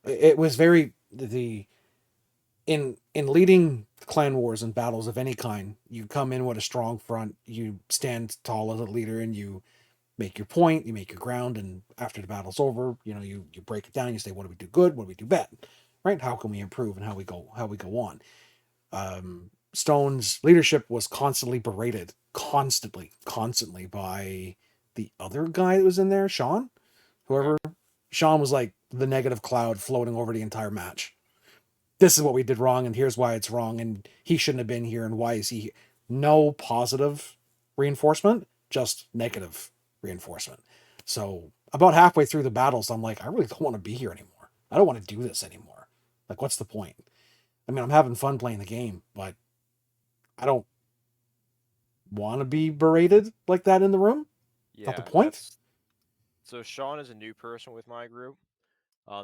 it was very in leading clan wars and battles of any kind. You come in with a strong front. You stand tall as a leader, and you make your point. You make your ground, and after the battle's over, you break it down. You say, what do we do good? What do we do bad? Right? How can we improve and how we go on? Stone's leadership was constantly berated, constantly by the other guy that was in there, Sean. Whoever, Sean was like the negative cloud floating over the entire match. This is what we did wrong, and here's why it's wrong, and he shouldn't have been here, and why is he? No positive reinforcement, just negative reinforcement. So about halfway through the battles, I'm like, I really don't want to be here anymore. I don't want to do this anymore. Like, what's the point? I mean, I'm having fun playing the game, but I don't want to be berated like that in the room.
Yeah,
Not the point.
So Sean is a new person with my group.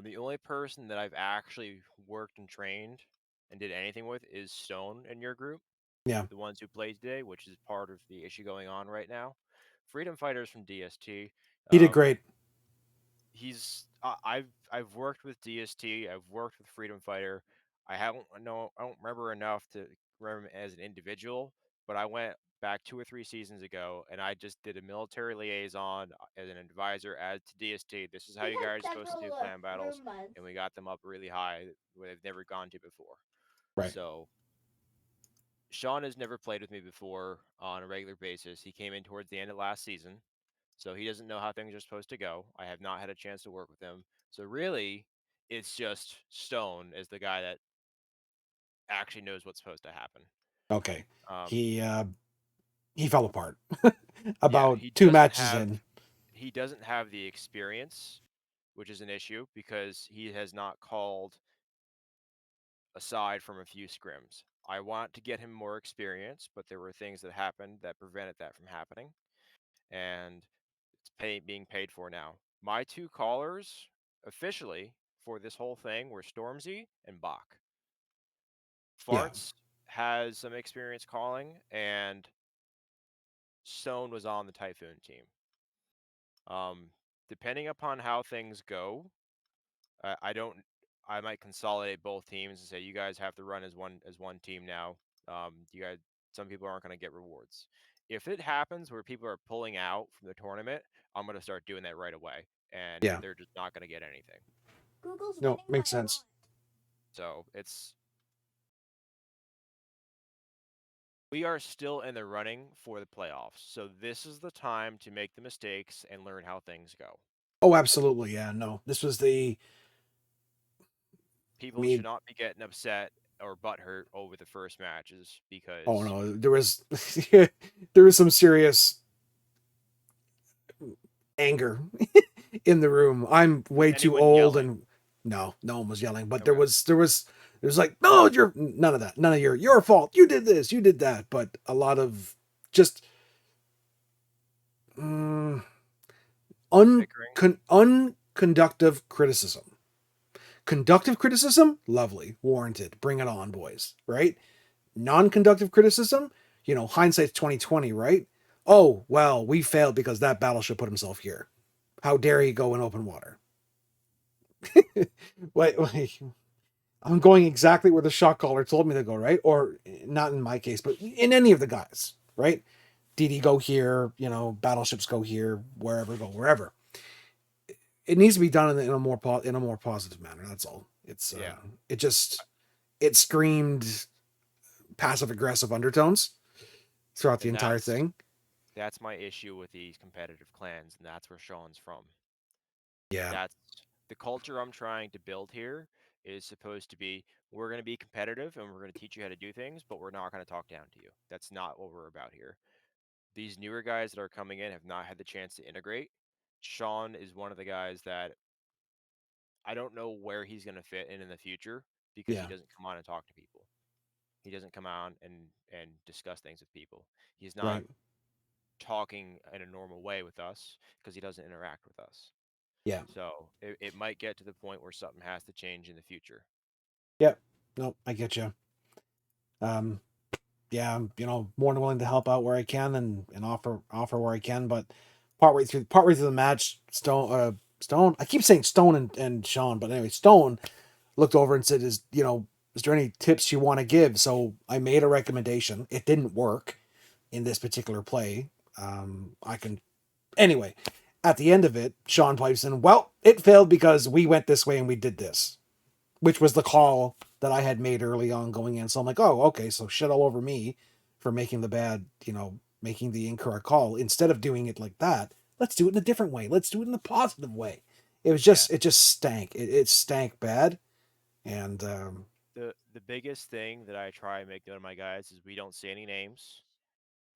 The only person that I've actually worked and trained and did anything with is Stone in your group.
Yeah.
The ones who played today, which is part of the issue going on right now. Freedom Fighters from DST.
He did great.
I've worked with DST. I've worked with Freedom Fighter. I don't remember enough to remember him as an individual, but I went back 2 or 3 seasons ago and I just did a military liaison as an advisor to DST. This is how you guys are supposed to do clan battles, and we got them up really high where they've never gone to before.
Right.
So Sean has never played with me before on a regular basis. He came in towards the end of last season, so he doesn't know how things are supposed to go. I have not had a chance to work with him. So really, it's just Stone as the guy that actually knows what's supposed to happen.
Okay.
Um,
He fell apart about
he
2
doesn't
matches
have-
in.
He doesn't have the experience, which is an issue because he has not called aside from a few scrims. I want to get him more experience, but there were things that happened that prevented that from happening, and it's being paid for now. My 2 callers officially for this whole thing were Stormzy and Bach. Farts has some experience calling, and Stone was on the Typhoon team. Depending upon how things go, I might consolidate both teams and say you guys have to run as one team now. Some people aren't going to get rewards. If it happens where people are pulling out from the tournament, I'm going to start doing that right away, and they're just not going to get anything.
Google's
No, makes sense.
So we are still in the running for the playoffs. So this is the time to make the mistakes and learn how things go.
Oh, absolutely. Yeah, no. This was the
People should not be getting upset or butthurt over the first matches because
Oh no, there was there was some serious anger in the room. I'm way too old and no one was yelling, but there was like, no, you're none of that. None of your fault. You did this, you did that, but a lot of just unconductive criticism. Conductive criticism, lovely, warranted. Bring it on, boys, right? Non-conductive criticism, hindsight's 2020, right? Oh, well, we failed because that battleship put himself here. How dare he go in open water? wait, I'm going exactly where the shot caller told me to go, right? Or not in my case, but in any of the guys, right? DD go here, battleships go here, wherever go wherever. It needs to be done in a more positive manner. That's all. It's it screamed passive aggressive undertones throughout the entire thing.
That's my issue with these competitive clans, and that's where Sean's from.
Yeah.
That's the culture I'm trying to build here is supposed to be we're going to be competitive and we're going to teach you how to do things, but we're not going to talk down to you. That's not what we're about here. These newer guys that are coming in have not had the chance to integrate. Sean is one of the guys that I don't know where he's going to fit in the future because he doesn't come on and talk to people. He doesn't come on and discuss things with people. He's not talking in a normal way with us because he doesn't interact with us.
Yeah.
So it might get to the point where something has to change in the future.
Yep. No, I get you. Yeah, I'm, more than willing to help out where I can and offer where I can, but partway through the match, Stone, I keep saying Stone and Sean, but anyway, Stone looked over and said, is there any tips you want to give? So I made a recommendation. It didn't work in this particular play. Anyway, at the end of it, Sean pipes in, well, it failed because we went this way and we did this, which was the call that I had made early on going in. So I'm like, oh, okay, so shit all over me for making the bad, making the incorrect call. Instead of doing it like that, let's do it in a different way. Let's do it in a positive way. It was just, it just stank. It stank bad. And
the biggest thing that I try and make note of my guys is we don't say any names.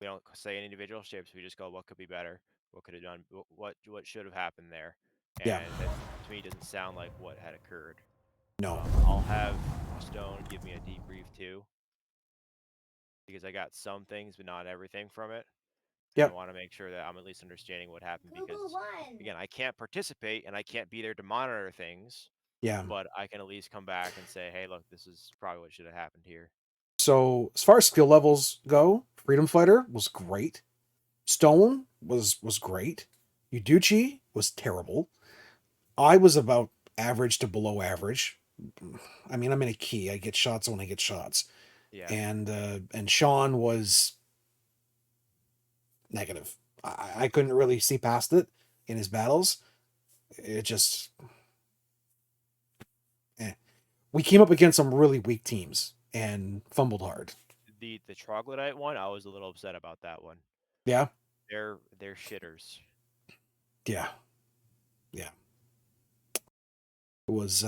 We don't say any individual ships. We just go, what could be better? What could have done? What should have happened there? And
Yeah.
that, to me, doesn't sound like what had occurred.
No.
I'll have Stone give me a debrief too, because I got some things, but not everything from it.
Yep.
I want to make sure that I'm at least understanding what happened
Google
because,
won.
again, I can't participate and I can't be there to monitor things.
Yeah.
But I can at least come back and say, hey, look, this is probably what should have happened here.
So as far as skill levels go, Freedom Fighter was great. Stone was great. Uduchi was terrible. I was about average to below average. I mean, I'm in a key. I get shots when I get shots.
Yeah.
And Sean was negative. I couldn't really see past it in his battles. It just we came up against some really weak teams and fumbled hard.
The Troglodyte one, I was a little upset about that one.
Yeah.
They're shitters.
Yeah. Yeah. It was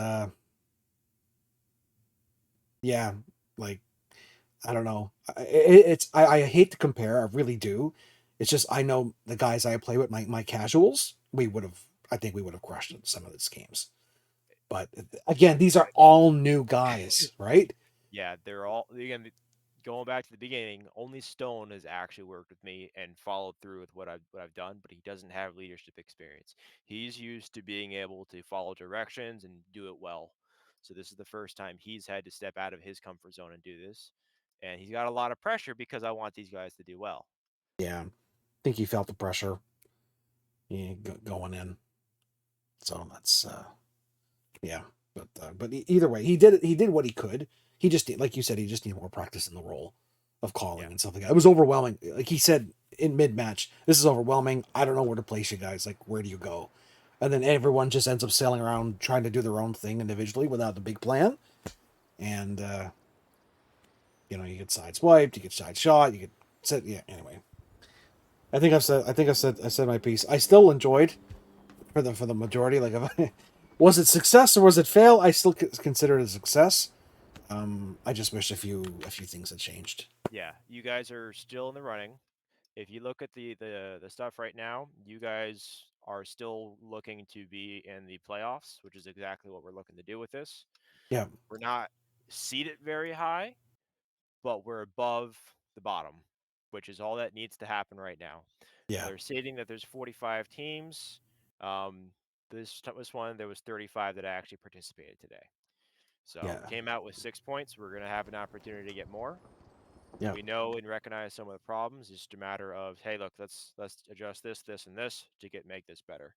yeah, like I don't know. I hate to compare, I really do. It's just I know the guys I play with, my casuals, I think we would have crushed in some of these games. But again, these are all new guys, right?
Yeah, they're all, again, going back to the beginning, only Stone has actually worked with me and followed through with what I've done, but he doesn't have leadership experience. He's used to being able to follow directions and do it well. So this is the first time he's had to step out of his comfort zone and do this. And he's got a lot of pressure because I want these guys to do well.
Yeah. I think he felt the pressure going in. So that's yeah. But either way, he did what he could. He just, like you said, he just needed more practice in the role of calling and stuff like that. It was overwhelming. Like he said in mid-match, this is overwhelming. I don't know where to place you guys. Like, where do you go? And then everyone just ends up sailing around trying to do their own thing individually without the big plan. And you get sideswiped, you get side shot, you get set. Yeah. Anyway, I think I said my piece. I still enjoyed for the majority. Like, was it success or was it fail? I still consider it a success. I just wish a few things had changed.
Yeah, you guys are still in the running. If you look at the stuff right now, you guys are still looking to be in the playoffs, which is exactly what we're looking to do with this.
Yeah.
We're not seated very high, but we're above the bottom, which is all that needs to happen right now.
Yeah.
They're stating that there's 45 teams. This one, there was 35 that actually participated today. So came out with 6 points. We're going to have an opportunity to get more.
Yeah.
We know and recognize some of the problems. It's just a matter of, hey, look, let's adjust this, and this to make this better.